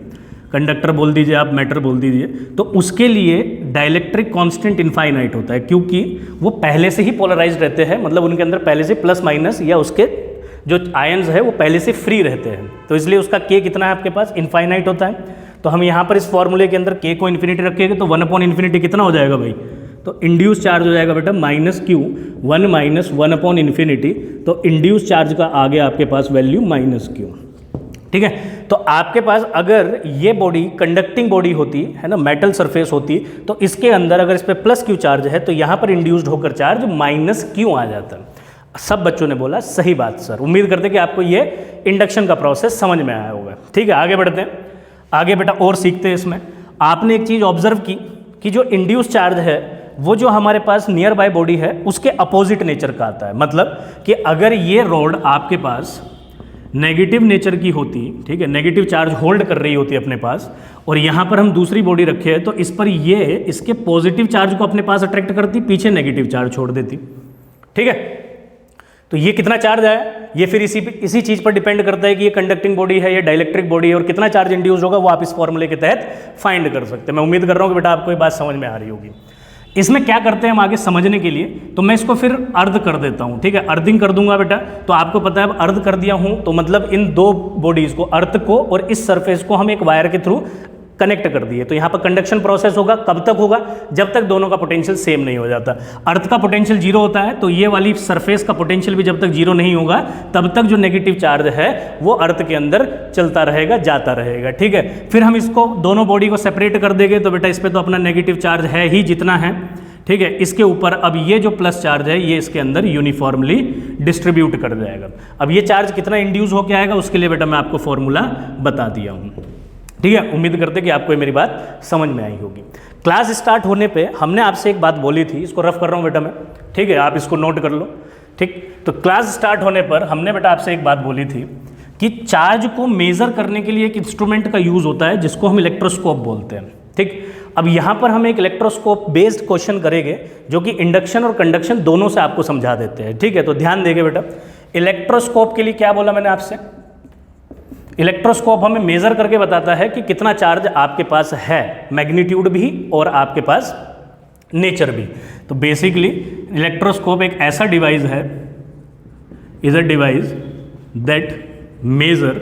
कंडक्टर बोल दीजिए आप, मैटर बोल दीजिए, तो उसके लिए डाइलेक्ट्रिक कांस्टेंट इनफाइनाइट होता है, क्योंकि वो पहले से ही पोलराइज रहते हैं, मतलब उनके अंदर पहले से प्लस माइनस या उसके जो आयन्स है वो पहले से फ्री रहते हैं। तो इसलिए उसका K कितना है आपके पास, इनफाइनाइट होता है। तो हम यहाँ पर इस फॉर्मूले के अंदर K को इन्फिनिटी रखेंगे तो 1/∞ कितना हो जाएगा भाई, तो इंड्यूस चार्ज हो जाएगा बेटा minus Q, 1 minus 1 upon infinity, तो इंड्यूस चार्ज का आ गया आपके पास वैल्यू माइनस क्यू। ठीक है, तो आपके पास अगर ये बॉडी कंडक्टिंग बॉडी होती है ना, मेटल सरफेस होती, तो इसके अंदर अगर इस पर प्लस क्यू चार्ज है तो यहाँ पर इंड्यूस्ड होकर चार्ज माइनस क्यू आ जाता। सब बच्चों ने बोला सही बात सर। उम्मीद करते हैं कि आपको ये इंडक्शन का प्रोसेस समझ में आया होगा। ठीक है, आगे बढ़ते हैं, आगे बेटा और सीखते हैं। इसमें आपने एक चीज़ ऑब्जर्व की कि जो इंड्यूस चार्ज है वो जो हमारे पास नियर बाय बॉडी है उसके अपोजिट नेचर का आता है। मतलब कि अगर ये रॉड आपके पास नेगेटिव नेचर की होती, ठीक है, नेगेटिव चार्ज होल्ड कर रही होती अपने पास, और यहाँ पर हम दूसरी बॉडी रखे हैं तो इस पर ये इसके पॉजिटिव चार्ज को अपने पास अट्रैक्ट करती, पीछे नेगेटिव चार्ज छोड़ देती। ठीक है, तो ये कितना चार्ज है ये फिर इसी चीज़ पर डिपेंड करता है कि ये कंडक्टिंग बॉडी है, ये डाइलेक्ट्रिक बॉडी है, और कितना चार्ज इंड्यूस होगा वो आप इस फॉर्मूले के तहत फाइंड कर सकते हैं। मैं उम्मीद कर रहा हूँ कि बेटा आपको ये बात समझ में आ रही होगी। इसमें क्या करते हैं हम आगे समझने के लिए, तो मैं इसको फिर अर्ध कर देता हूँ। ठीक है, अर्थिंग कर दूंगा बेटा, तो आपको पता है अब अर्ध कर दिया हूँ तो मतलब इन दो बॉडीज़ को, अर्थ को और इस सरफेस को हम एक वायर के थ्रू कनेक्ट कर दिए। तो यहाँ पर कंडक्शन प्रोसेस होगा, कब तक होगा, जब तक दोनों का पोटेंशियल सेम नहीं हो जाता। अर्थ का पोटेंशियल जीरो होता है तो ये वाली सरफेस का पोटेंशियल भी जब तक जीरो नहीं होगा तब तक जो नेगेटिव चार्ज है वो अर्थ के अंदर चलता रहेगा, जाता रहेगा। ठीक है, फिर हम इसको दोनों बॉडी को सेपरेट कर देंगे तो बेटा इस पर तो अपना नेगेटिव चार्ज है ही जितना है। ठीक है, इसके ऊपर अब ये जो प्लस चार्ज है ये इसके अंदर यूनिफॉर्मली डिस्ट्रीब्यूट कर जाएगा। अब ये चार्ज कितना इंड्यूस होकर आएगा उसके लिए बेटा मैं आपको फॉर्मूला बता दिया हूँ। ठीक है, उम्मीद करते कि आपको ये मेरी बात समझ में आई होगी। क्लास स्टार्ट होने पे हमने आपसे एक बात बोली थी, इसको रफ कर रहा हूँ बेटा मैं, ठीक है, आप इसको नोट कर लो। ठीक, तो क्लास स्टार्ट होने पर हमने बेटा आपसे एक बात बोली थी कि चार्ज को मेज़र करने के लिए एक इंस्ट्रूमेंट का यूज़ होता है जिसको हम इलेक्ट्रोस्कोप बोलते हैं। ठीक, अब यहाँ पर हम एक इलेक्ट्रोस्कोप बेस्ड क्वेश्चन करेंगे जो कि इंडक्शन और कंडक्शन दोनों से आपको समझा देते हैं। ठीक है, तो ध्यान देंगे बेटा, इलेक्ट्रोस्कोप के लिए क्या बोला मैंने आपसे, इलेक्ट्रोस्कोप हमें मेज़र करके बताता है कि कितना चार्ज आपके पास है, मैग्नीट्यूड भी और आपके पास नेचर भी। तो बेसिकली इलेक्ट्रोस्कोप एक ऐसा डिवाइस है, is a device that measure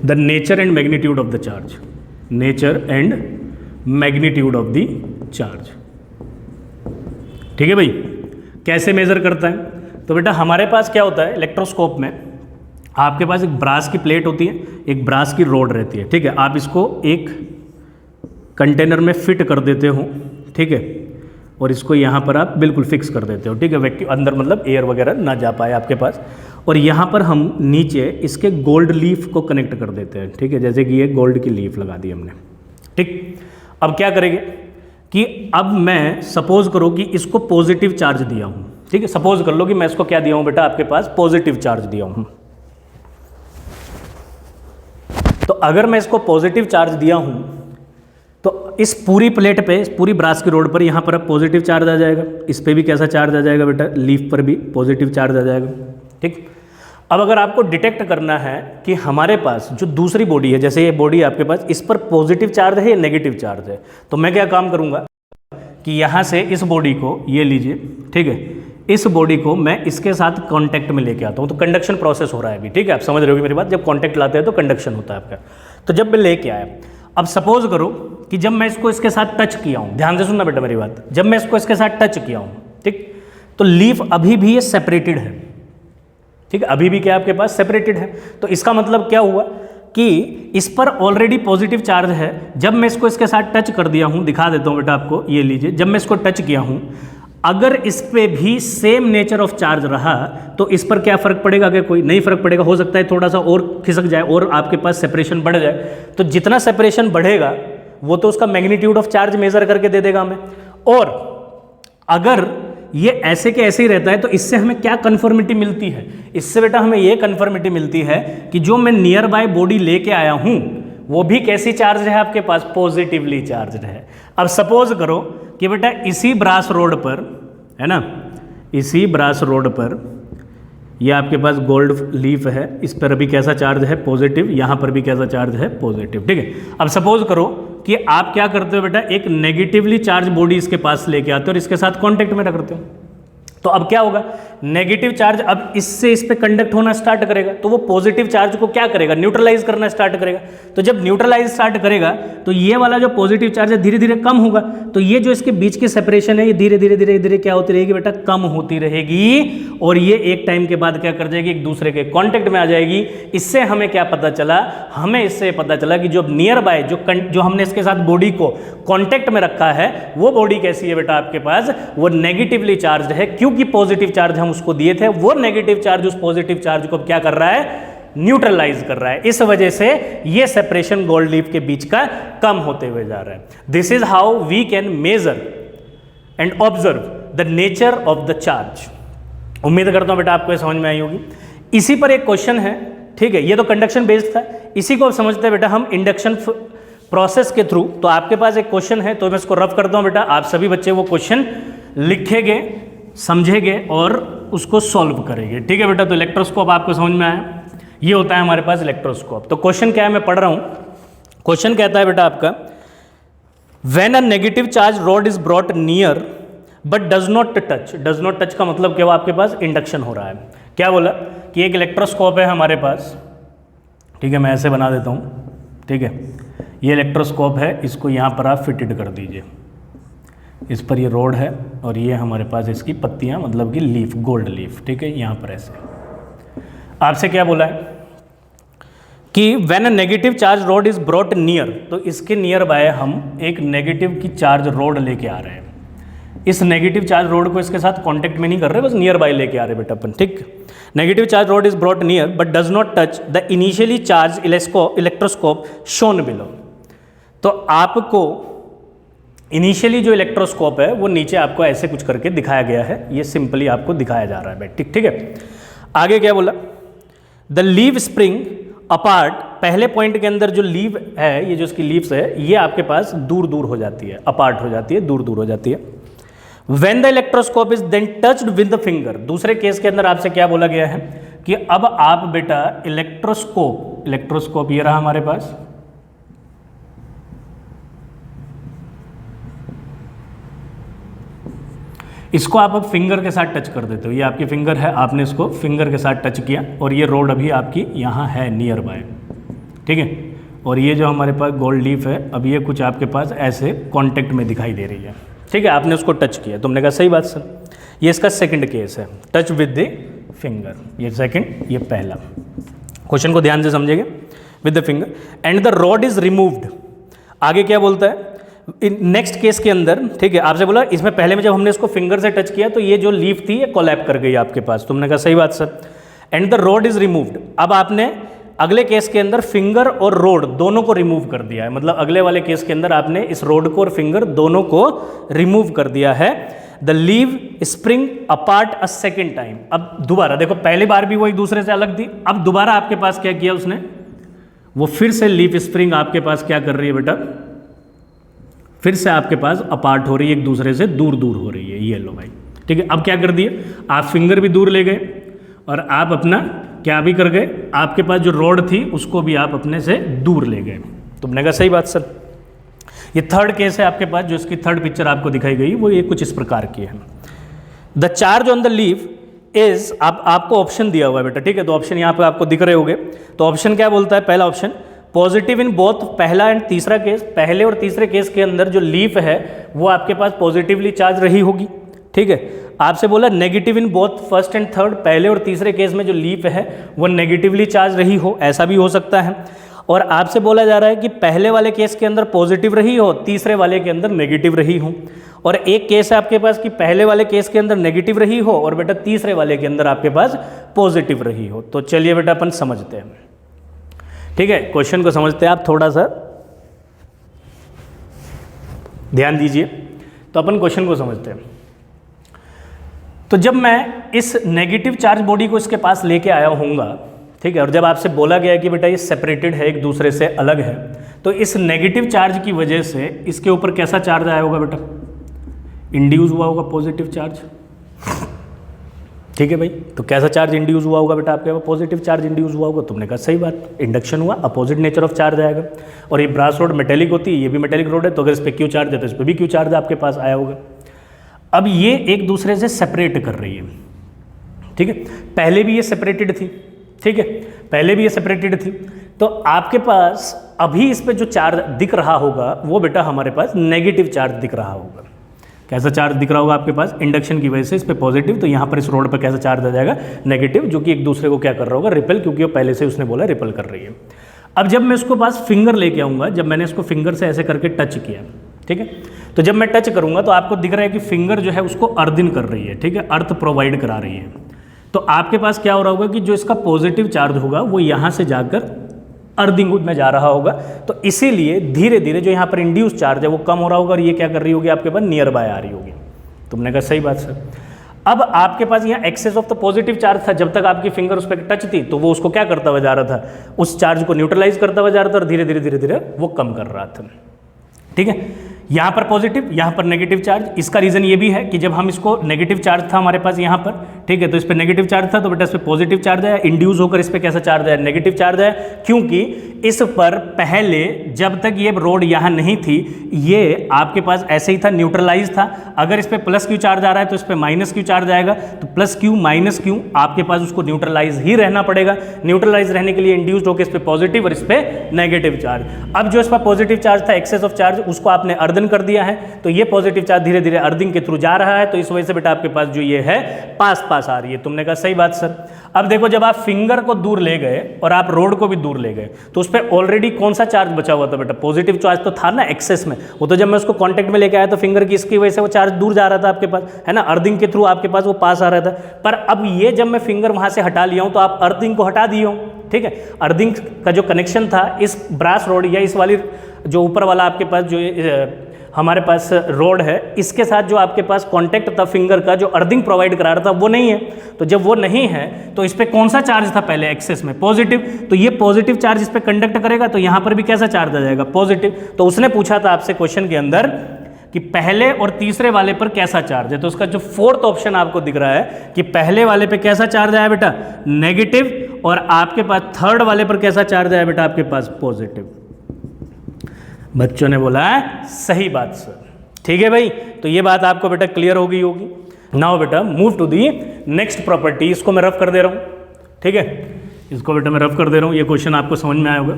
the nature and magnitude of the charge, nature and magnitude of the charge. ठीक है भाई, कैसे मेज़र करता है, तो बेटा हमारे पास क्या होता है इलेक्ट्रोस्कोप में, आपके पास एक ब्रास की प्लेट होती है, एक ब्रास की रोड रहती है। ठीक है, आप इसको एक कंटेनर में फिट कर देते हो। ठीक है, और इसको यहाँ पर आप बिल्कुल फिक्स कर देते हो। ठीक है, वैक्यूम अंदर मतलब एयर वगैरह ना जा पाए आपके पास, और यहाँ पर हम नीचे इसके गोल्ड लीफ को कनेक्ट कर देते हैं। ठीक है, जैसे कि ये गोल्ड की लीफ लगा दी हमने। ठीक, अब क्या करेंगे कि अब मैं सपोज करो कि इसको पॉजिटिव चार्ज दिया हूँ। ठीक है, सपोज कर लो कि मैं इसको क्या दिया हूँ बेटा, आपके पास पॉजिटिव चार्ज दिया हूँ। तो अगर मैं इसको पॉजिटिव चार्ज दिया हूं तो इस पूरी प्लेट पे, इस पूरी ब्रास की रोड पर यहाँ पर अब पॉजिटिव चार्ज आ जाएगा, इस पे भी कैसा चार्ज आ जाएगा बेटा, लीफ पर भी पॉजिटिव चार्ज आ जाएगा। ठीक, अब अगर आपको डिटेक्ट करना है कि हमारे पास जो दूसरी बॉडी है, जैसे ये बॉडी आपके पास, इस पर पॉजिटिव चार्ज है या नेगेटिव चार्ज है, तो मैं क्या काम करूँगा कि यहाँ से इस बॉडी को, ये लीजिए, ठीक है, इस बॉडी को मैं इसके साथ कांटेक्ट में लेके आता हूँ। तो कंडक्शन प्रोसेस हो रहा है अभी। ठीक है, आप समझ रहे होगे मेरी बात, जब कांटेक्ट लाते हैं तो कंडक्शन होता है आपका। तो जब मैं लेके आया, अब सपोज करो कि जब मैं इसको इसके साथ टच किया हूँ, ध्यान से सुनना बेटा मेरी बात, जब मैं इसको इसके साथ टच किया हूँ, ठीक, तो लीफ अभी भी ये सेपरेटेड है। ठीक है, अभी भी क्या आपके पास सेपरेटेड है। तो इसका मतलब क्या हुआ कि इस पर ऑलरेडी पॉजिटिव चार्ज है। जब मैं इसको इसके साथ टच कर दिया हूँ, दिखा देता हूँ बेटा आपको, ये लीजिए, जब मैं इसको टच किया हूँ, अगर इस पे भी सेम नेचर ऑफ चार्ज रहा तो इस पर क्या फर्क पड़ेगा, क्या कोई नहीं फर्क पड़ेगा। हो सकता है थोड़ा सा और खिसक जाए और आपके पास सेपरेशन बढ़ जाए, तो जितना सेपरेशन बढ़ेगा वो तो उसका मैग्नीट्यूड ऑफ चार्ज मेजर करके दे देगा हमें। और अगर ये ऐसे के ऐसे ही रहता है तो इससे हमें क्या कन्फर्मिटी मिलती है, इससे बेटा हमें ये कन्फर्मिटी मिलती है कि जो मैं नियर बाय बॉडी लेके आया हूं वो भी कैसी चार्ज है आपके पास, पॉजिटिवली चार्ज है। अब सपोज करो कि बेटा इसी ब्रास रोड पर, है ना, इसी ब्रास रोड पर ये आपके पास गोल्ड लीफ है, इस पर अभी कैसा चार्ज है, पॉजिटिव, यहाँ पर भी कैसा चार्ज है, पॉजिटिव। ठीक है, अब सपोज करो कि आप क्या करते हो बेटा, एक नेगेटिवली चार्ज बॉडी इसके पास लेके आते हो और इसके साथ कांटेक्ट में रखते हो। तो अब क्या होगा नेगेटिव चार्ज अब इससे इस पे कंडक्ट होना स्टार्ट करेगा, तो वो पॉजिटिव चार्ज को क्या करेगा, न्यूट्रलाइज करना स्टार्ट करेगा। तो जब न्यूट्रलाइज स्टार्ट करेगा तो ये वाला जो पॉजिटिव चार्ज है धीरे धीरे कम होगा, तो ये जो इसके बीच की सेपरेशन है ये धीरे धीरे धीरे धीरे क्या होती रहेगी बेटा, कम होती रहेगी, और ये एक टाइम के बाद क्या कर जाएगी, एक दूसरे के कॉन्टेक्ट में आ जाएगी। इससे हमें क्या पता चला, हमें इससे पता चला कि जो नियर बाय जो हमने इसके साथ बॉडी को कॉन्टेक्ट में रखा है वो बॉडी कैसी है बेटा आपके पास, वो नेगेटिवली चार्ज है, क्योंकि पॉजिटिव चार्ज हम उसको दिए थे, वो नेगेटिव चार्ज उस पॉजिटिव चार्ज को क्या कर रहा है, न्यूट्रलाइज कर रहा है। इस वजह से ये सेपरेशन गोल्ड लीफ के बीच का कम होते हुए जा रहा है। This is how we can measure and observe the nature of the charge. उम्मीद करता हूं बेटा आपको समझ में आई होगी। इसी पर एक क्वेश्चन है, ठीक है, ये तो कंडक्शन बेस्ड था, इसी को समझते हैं बेटा हम इंडक्शन प्रोसेस के थ्रू। तो आपके पास एक क्वेश्चन है, तो मैं इसको रफ करता हूं बेटा, आप सभी बच्चे वो क्वेश्चन लिखेंगे, समझेंगे और उसको सॉल्व करेंगे, ठीक है बेटा। तो इलेक्ट्रोस्कोप आपको समझ में आया, ये होता है हमारे पास इलेक्ट्रोस्कोप। तो क्वेश्चन क्या है, मैं पढ़ रहा हूं। क्वेश्चन कहता है बेटा आपका, when a negative charge rod is brought near but does not touch. Does not touch का मतलब क्या हुआ, आपके पास इंडक्शन हो रहा है। क्या बोला कि एक इलेक्ट्रोस्कोप है हमारे पास, ठीक है, मैं ऐसे बना देता हूं, ठीक है, ये इलेक्ट्रोस्कोप है, इसको यहां पर आप फिटेड कर दीजिए, इस पर ये रोड है और ये हमारे पास इसकी पत्तियां, मतलब कि लीफ, गोल्ड लीफ, ठीक है, यहां पर ऐसे। आपसे क्या बोला है कि when a negative charge road is brought near, तो इसके नियर बाय हम एक नेगेटिव की चार्ज रोड लेके आ रहे हैं। इस नेगेटिव चार्ज रोड को इसके साथ कांटेक्ट में नहीं कर रहे, बस नियर बाय लेके आ रहे बेटा अपन, ठीक। Negative charge road is brought near but does not touch the initially charge electroscope shown below. तो आपको इनिशियली जो इलेक्ट्रोस्कोप है वो नीचे आपको ऐसे कुछ करके दिखाया गया है, ये सिंपली आपको दिखाया जा रहा है बेटा, ठीक है। आगे क्या बोला, द लीव स्प्रिंग अपार्ट, पहले पॉइंट के अंदर जो लीव है, ये जो इसकी लीव्स है, ये आपके पास दूर दूर हो जाती है, अपार्ट हो जाती है, दूर दूर हो जाती है। When the electroscope is then touched with the finger, दूसरे केस के अंदर आपसे क्या बोला गया है कि अब आप बेटा इलेक्ट्रोस्कोप ये रहा हमारे पास, इसको आप अब फिंगर के साथ टच कर देते हो, ये आपकी फिंगर है, आपने इसको फिंगर के साथ टच किया और ये रोड अभी आपकी यहाँ है नियर बाय, ठीक है। और ये जो हमारे पास गोल्ड लीफ है, अब ये कुछ आपके पास ऐसे कांटेक्ट में दिखाई दे रही है, ठीक है, आपने उसको टच किया, तुमने कहा सही बात सर। ये इसका सेकंड केस है, टच विद द फिंगर, ये सेकंड, ये पहला। क्वेश्चन को ध्यान से समझेंगे, with the finger and the rod is removed. आगे क्या बोलता है नेक्स्ट केस के अंदर, ठीक है, आपसे बोला इसमें पहले में जब हमने इसको फिंगर से टच किया तो ये जो लीफ थी ये कोलैप कर गई आपके पास, तुमने कहा सही बात sir. And the rod is removed, अब आपने अगले केस के अंदर फिंगर और रोड दोनों को रिमूव कर दिया है, मतलब अगले वाले केस के अंदर आपने इस रोड को और फिंगर दोनों को रिमूव कर दिया है। The leave spring apart a second time, अब दोबारा देखो, पहली बार भी वो एक दूसरे से अलग थी, अब दोबारा आपके पास क्या किया उसने, वो फिर से लीफ स्प्रिंग आपके पास क्या कर रही है बेटा, फिर से आपके पास अपार्ट हो रही है, एक दूसरे से दूर दूर हो रही है, ये लो भाई, ठीक है। अब क्या कर दिए, आप फिंगर भी दूर ले गए और आप अपना क्या भी कर गए, आपके पास जो रोड थी उसको भी आप अपने से दूर ले गए, तुमने कहा सही बात सर। ये थर्ड केस है आपके पास, जो इसकी थर्ड पिक्चर आपको दिखाई गई वो ये कुछ इस प्रकार की है। The charge on the leaf is, आपको ऑप्शन दिया हुआ है बेटा, ठीक है, तो ऑप्शन यहाँ पे आपको दिख रहे होंगे। तो ऑप्शन क्या बोलता है, पहला ऑप्शन पॉजिटिव इन बोथ, पहला एंड तीसरा केस, पहले और तीसरे केस के अंदर जो लीफ है वो आपके पास पॉजिटिवली चार्ज रही होगी, ठीक है। आपसे बोला negative in both first and third, पहले और तीसरे केस में जो लीफ है वो नेगेटिवली चार्ज रही हो, ऐसा भी हो सकता है। और आपसे बोला जा रहा है कि पहले वाले केस के अंदर पॉजिटिव रही हो, तीसरे वाले के अंदर नेगेटिव रही हो। और एक केस है आपके पास कि पहले वाले केस के अंदर नेगेटिव रही हो और बेटा तीसरे वाले के अंदर आपके पास पॉजिटिव रही हो। तो चलिए बेटा अपन समझते हैं, ठीक है, क्वेश्चन को समझते हैं, आप थोड़ा सा ध्यान दीजिए। तो अपन क्वेश्चन को समझते हैं। तो जब मैं इस नेगेटिव चार्ज बॉडी को इसके पास लेके आया होऊंगा, ठीक है, और जब आपसे बोला गया कि बेटा ये सेपरेटेड है, एक दूसरे से अलग है, तो इस नेगेटिव चार्ज की वजह से इसके ऊपर कैसा चार्ज आया होगा बेटा, इंड्यूस हुआ होगा पॉजिटिव चार्ज, ठीक है भाई। तो कैसा चार्ज इंड्यूस हुआ होगा बेटा, आपके पास पॉजिटिव चार्ज इंड्यूस हुआ होगा, तुमने कहा सही बात, इंडक्शन हुआ, अपोजिट नेचर ऑफ चार्ज आएगा। और ये ब्रास रोड मेटेलिक होती है, ये भी मेटेलिक रोड है, तो अगर इस पर क्यू चार्ज है तो इस पर भी क्यू चार्ज आपके पास आया होगा। अब ये एक दूसरे से सेपरेट कर रही है, ठीक है, पहले भी ये सेपरेटेड थी, ठीक है, पहले भी ये सेपरेटेड थी। तो आपके पास अभी इस पे जो चार्ज दिख रहा होगा वो बेटा हमारे पास नेगेटिव चार्ज दिख रहा होगा। कैसा चार्ज दिख रहा होगा आपके पास? इंडक्शन की वजह से इस पे पॉजिटिव, तो यहाँ पर इस रोड पर कैसा चार्ज आ जाएगा? नेगेटिव, जो कि एक दूसरे को क्या कर रहा होगा? रिपेल, क्योंकि वो पहले से उसने बोला रिपेल कर रही है। अब जब मैं उसको पास फिंगर लेके आऊँगा, जब मैंने इसको फिंगर से ऐसे करके टच किया, ठीक है, तो जब मैं टच करूँगा तो आपको दिख रहा है कि फिंगर जो है उसको अर्थिंग कर रही है, ठीक है, अर्थ प्रोवाइड करा रही है। तो आपके पास क्या हो रहा होगा कि जो इसका पॉजिटिव चार्ज होगा वो यहाँ से जाकर अर्थिंग में जा रहा होगा, तो इसीलिए धीरे धीरे जो यहाँ पर इंड्यूस चार्ज है वो कम हो रहा होगा और ये क्या कर रही होगी? आपके पास नियर बाय आ रही होगी। तुमने कहा सही बात सर। अब आपके पास यहाँ excess of the positive charge था, जब तक आपकी फिंगर उस पर टच थी तो वो उसको क्या करता हुआ जा रहा था? उस चार्ज को न्यूट्रलाइज करता हुआ जा रहा था और धीरे धीरे धीरे धीरे वो कम कर रहा था, ठीक है। यहाँ पर पॉजिटिव, यहाँ पर नेगेटिव चार्ज। इसका रीजन ये भी है कि जब हम इसको नेगेटिव चार्ज था हमारे पास यहाँ पर, ठीक है, तो इस पर नेगेटिव चार्ज था तो बेटा इस पर पॉजिटिव चार्ज है, इंड्यूस होकर इस पर कैसा चार्ज है? नेगेटिव चार्ज है, क्योंकि इस पर पहले जब तक ये रोड यहाँ नहीं थी ये आपके पास ऐसे ही था, न्यूट्रलाइज था। अगर इस पर प्लस क्यू चार्ज आ रहा है तो इस पर माइनस क्यू चार्ज आएगा, तो प्लस क्यू माइनस क्यू आपके पास उसको न्यूट्रलाइज ही रहना पड़ेगा। न्यूट्रलाइज रहने के लिए इंड्यूस्ड होकर इस पर पॉजिटिव और इस पर नेगेटिव चार्ज। अब जो इस पर पॉजिटिव चार्ज था, एक्सेस ऑफ चार्ज, उसको आपने अर्दन कर दिया है, तो ये पॉजिटिव चार्ज धीरे धीरे अर्थिंग के थ्रू जा रहा है, तो इस वजह से बेटा आपके पास जो ये है पास पास आ रही है। तुमने कहा सही बात सर। अब देखो, जब आप फिंगर को दूर ले गए और आप रोड को भी दूर ले गए तो उस पर ऑलरेडी कौन सा चार्ज बचा हुआ था बेटा? पॉजिटिव चार्ज तो था ना एक्सेस में। वो तो जब मैं उसको कांटेक्ट में लेके आया तो फिंगर की इसकी वजह से वो चार्ज दूर जा रहा था आपके पास, है ना, अर्थिंग के थ्रू आपके पास वो पास आ रहा था। पर अब ये जब मैं फिंगर वहां से हटा लिया हूं तो आप अर्थिंग को हटा दिए हो, ठीक है। अर्थिंग का जो कनेक्शन था इस ब्रास रोड या इस वाली जो ऊपर वाला आपके पास जो हमारे पास रोड है, इसके साथ जो आपके पास कांटेक्ट था फिंगर का, जो अर्थिंग प्रोवाइड करा रहा था, वो नहीं है। तो जब वो नहीं है तो इस पे कौन सा चार्ज था पहले एक्सेस में? पॉजिटिव। तो ये पॉजिटिव चार्ज इस पे कंडक्ट करेगा, तो यहाँ पर भी कैसा चार्ज आ जाएगा? पॉजिटिव। तो उसने पूछा था आपसे क्वेश्चन के अंदर कि पहले और तीसरे वाले पर कैसा चार्ज है, तो उसका जो फोर्थ ऑप्शन आपको दिख रहा है कि पहले वाले पे कैसा चार्ज आया बेटा? नेगेटिव, और आपके पास थर्ड वाले पर कैसा चार्ज आया बेटा? आपके पास पॉजिटिव। बच्चों ने बोला है सही बात सर, ठीक है भाई। तो ये बात आपको बेटा क्लियर हो गई होगी। नाउ बेटा move to the next property. इसको मैं रफ कर दे रहा हूँ, ठीक है, इसको बेटा मैं रफ कर दे रहा हूँ, ये क्वेश्चन आपको समझ में आया होगा।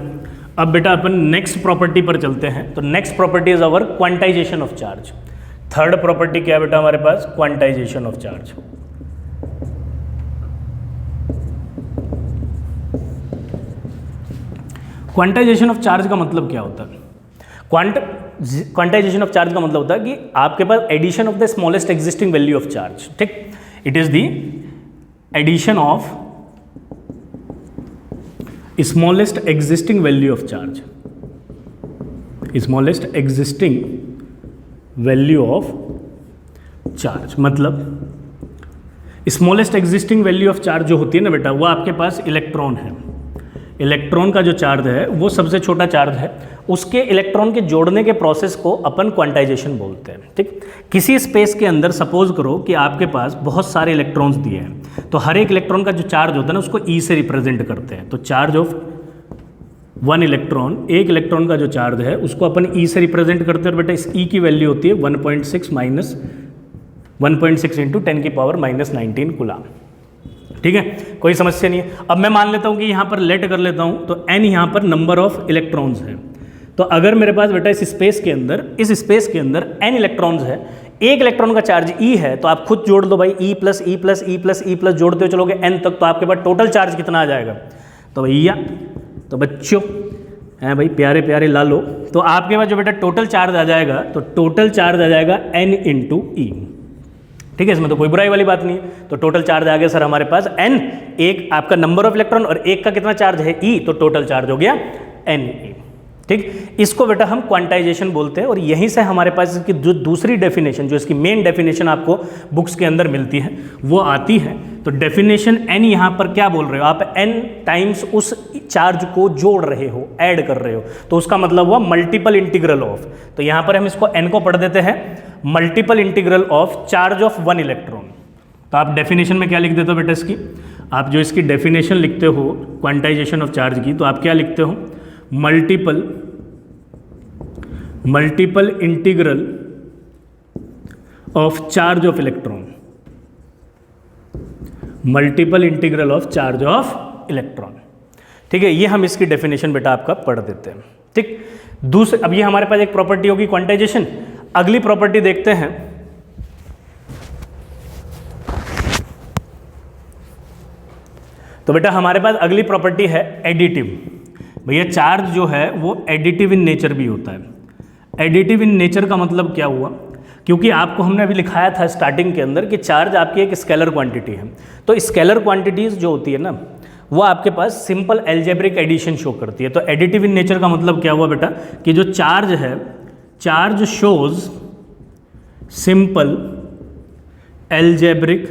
अब बेटा अपन नेक्स्ट प्रॉपर्टी पर चलते हैं। तो next property is our quantization of charge. Third property क्या बेटा हमारे पास? Quantization of charge. Quantization of charge का मतलब क्या होता है? क्वांटाइजेशन ऑफ चार्ज का मतलब होता है कि आपके पास addition of the smallest existing value of charge, ठीक। It is the addition of smallest existing value of charge, smallest existing value of charge. मतलब smallest existing value of charge जो होती है ना बेटा, वो आपके पास इलेक्ट्रॉन है। इलेक्ट्रॉन का जो चार्ज है वो सबसे छोटा चार्ज है, उसके इलेक्ट्रॉन के जोड़ने के प्रोसेस को अपन क्वांटाइजेशन बोलते हैं, ठीक। किसी स्पेस के अंदर सपोज करो कि आपके पास बहुत सारे इलेक्ट्रॉन्स दिए हैं, तो हर एक इलेक्ट्रॉन का जो चार्ज होता है ना उसको ई से रिप्रेजेंट करते हैं। तो चार्ज ऑफ वन इलेक्ट्रॉन, एक इलेक्ट्रॉन का जो चार्ज है उसको अपन ई से रिप्रेजेंट करते हैं। और बेटा इस ई की वैल्यू होती है 1.6 माइनस 1.6 इंटू 10 की पावर -19 कूलाम, ठीक है, कोई समस्या नहीं है। अब मैं मान लेता हूं कि यहां पर लेट कर लेता हूं, तो n यहां पर नंबर ऑफ इलेक्ट्रॉन्स है। तो अगर मेरे पास बेटा इस स्पेस के अंदर n इलेक्ट्रॉन्स है, एक इलेक्ट्रॉन का चार्ज e है, तो आप खुद जोड़ दो भाई, e plus E plus E plus E plus जोड़ते हो चलोगे n तक, तो आपके पास टोटल चार्ज कितना आ जाएगा? तो भैया, तो बच्चों हैं भाई, प्यारे प्यारे लालो, तो आपके पास जो बेटा टोटल चार्ज आ जाएगा, तो टोटल चार्ज आ जाएगा n इंटू ई, ठीक है, इसमें तो कोई बुराई वाली बात नहीं है। तो टोटल चार्ज आ गया सर हमारे पास n, एक आपका नंबर ऑफ इलेक्ट्रॉन और एक का कितना चार्ज है e, तो टोटल चार्ज हो गया Ne, ठीक। इसको बेटा हम क्वांटाइजेशन बोलते हैं। और यहीं से हमारे पास इसकी जो दूसरी डेफिनेशन, जो इसकी मेन डेफिनेशन आपको बुक्स के अंदर मिलती है वो आती है। तो डेफिनेशन n यहाँ पर क्या बोल रहे हो आप? n टाइम्स उस चार्ज को जोड़ रहे हो, ऐड कर रहे हो, तो उसका मतलब हुआ मल्टीपल इंटीग्रल ऑफ। तो यहाँ पर हम इसको n को पढ़ देते हैं, multiple integral of charge of one electron. तो आप डेफिनेशन में क्या लिख देते हो बेटा इसकी? आप जो इसकी डेफिनेशन लिखते हो क्वांटाइजेशन ऑफ चार्ज की, तो आप क्या लिखते हो? Multiple integral of charge of electron, multiple integral of charge of electron. ठीक है, ये हम इसकी डेफिनेशन बेटा आपका पढ़ देते हैं। ठीक, दूसरे अब ये हमारे पास एक प्रॉपर्टी होगी क्वांटाइजेशन। अगली प्रॉपर्टी देखते हैं, तो बेटा हमारे पास अगली प्रॉपर्टी है एडिटिव। भैया चार्ज जो है वो एडिटिव इन नेचर भी होता है। एडिटिव इन नेचर का मतलब क्या हुआ, क्योंकि आपको हमने अभी लिखाया था स्टार्टिंग के अंदर कि चार्ज आपकी एक स्केलर क्वांटिटी है। तो स्केलर क्वांटिटीज जो होती है ना, वो आपके पास सिंपल एल्जेब्रिक एडिशन शो करती है। तो एडिटिव इन नेचर का मतलब क्या हुआ बेटा, कि जो चार्ज है, charge shows simple algebraic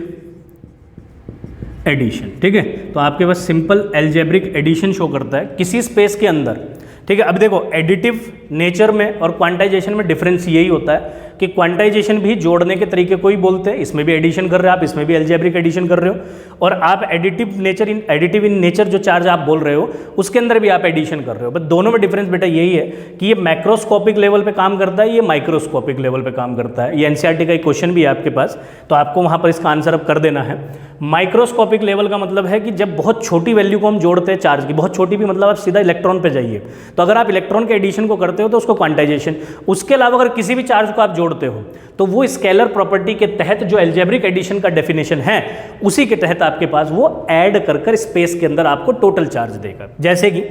addition. ठीक है, तो आपके पास सिंपल एल्जेब्रिक एडिशन शो करता है किसी स्पेस के अंदर। ठीक है, अब देखो एडिटिव नेचर में और क्वांटाइजेशन में डिफरेंस यही होता है कि क्वांटाइजेशन भी जोड़ने के तरीके को ही बोलते हैं, इसमें भी एडिशन कर रहे हो आप, इसमें भी एल्जेब्रिक एडिशन कर रहे हो, और आप एडिटिव इन नेचर जो चार्ज आप बोल रहे हो उसके अंदर भी आप एडिशन कर रहे हो। बट दोनों में डिफरेंस बेटा यही है कि ये मैक्रोस्कोपिक लेवल पे काम करता है, ये माइक्रोस्कोपिक लेवल पे काम करता है। ये एनसीईआरटी का एक क्वेश्चन भी है आपके पास, तो आपको वहाँ पर इसका आंसर अब कर देना है। माइक्रोस्कोपिक लेवल का मतलब है कि जब बहुत छोटी वैल्यू को हम जोड़ते हैं चार्ज की, बहुत छोटी भी मतलब आप सीधा इलेक्ट्रॉन पे जाइए, तो अगर आप इलेक्ट्रॉन के एडिशन को करते हो तो उसको क्वांटाइजेशन। उसके अलावा अगर किसी भी चार्ज को आप जोड़ते हो तो वो स्केलर प्रॉपर्टी के तहत जो एल्जेब्रिक एडिशन का डेफिनेशन है उसी के तहत आपके पास वो ऐड कर स्पेस के अंदर आपको टोटल चार्ज देगा। जैसे कि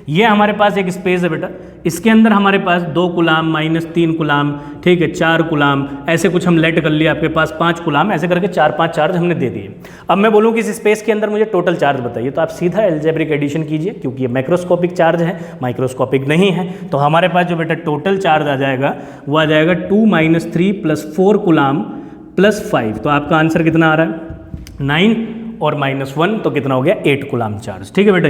ये हमारे पास एक स्पेस है बेटा, इसके अंदर हमारे पास 2 कूलाम -3 कूलाम, ठीक है 4 कूलाम, ऐसे कुछ हम लेट कर लिए, आपके पास 5 कूलाम, ऐसे करके 4-5 चार्ज हमने दे दिए। अब मैं बोलूँ कि इस स्पेस के अंदर मुझे टोटल चार्ज बताइए, तो आप सीधा एल्जेब्रिक एडिशन कीजिए, क्योंकि ये मैक्रोस्कोपिक चार्ज है, माइक्रोस्कोपिक नहीं है। तो हमारे पास जो बेटा टोटल चार्ज आ जाएगा वो आ जाएगा 2 - 3 + 4 कूलाम + 5। तो आपका आंसर कितना आ रहा है 9 और -1, तो कितना हो गया 8 कूलाम चार्ज। ठीक है बेटा,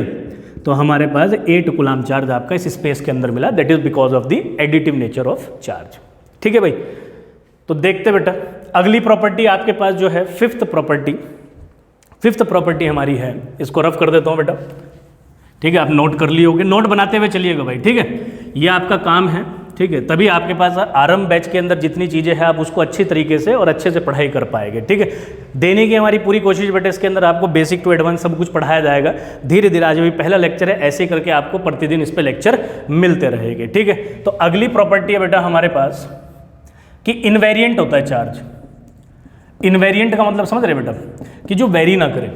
तो हमारे पास 8 कूलाम चार्ज आपका इस स्पेस के अंदर मिला, that is because of the additive nature of charge. ठीक है भाई, तो देखते बेटा अगली प्रॉपर्टी आपके पास जो है फिफ्थ प्रॉपर्टी हमारी है, इसको रफ कर देता हूं बेटा। ठीक है, आप नोट कर लिए होंगे, नोट बनाते हुए चलिएगा भाई। ठीक है, ये आपका काम है। ठीक है, तभी आपके पास आरंभ बैच के अंदर जितनी चीज़ें हैं आप उसको अच्छी तरीके से और अच्छे से पढ़ाई कर पाएंगे। ठीक है, देने की हमारी पूरी कोशिश बेटा, इसके अंदर आपको बेसिक टू एडवांस सब कुछ पढ़ाया जाएगा धीरे धीरे। आज भी पहला लेक्चर है, ऐसे करके आपको प्रतिदिन इस पे लेक्चर मिलते रहेंगे। ठीक है, तो अगली प्रॉपर्टी है बेटा हमारे पास कि इनवेरिएंट होता है चार्ज। इनवेरिएंट का मतलब समझ रहे बेटा, कि जो वेरी ना करे।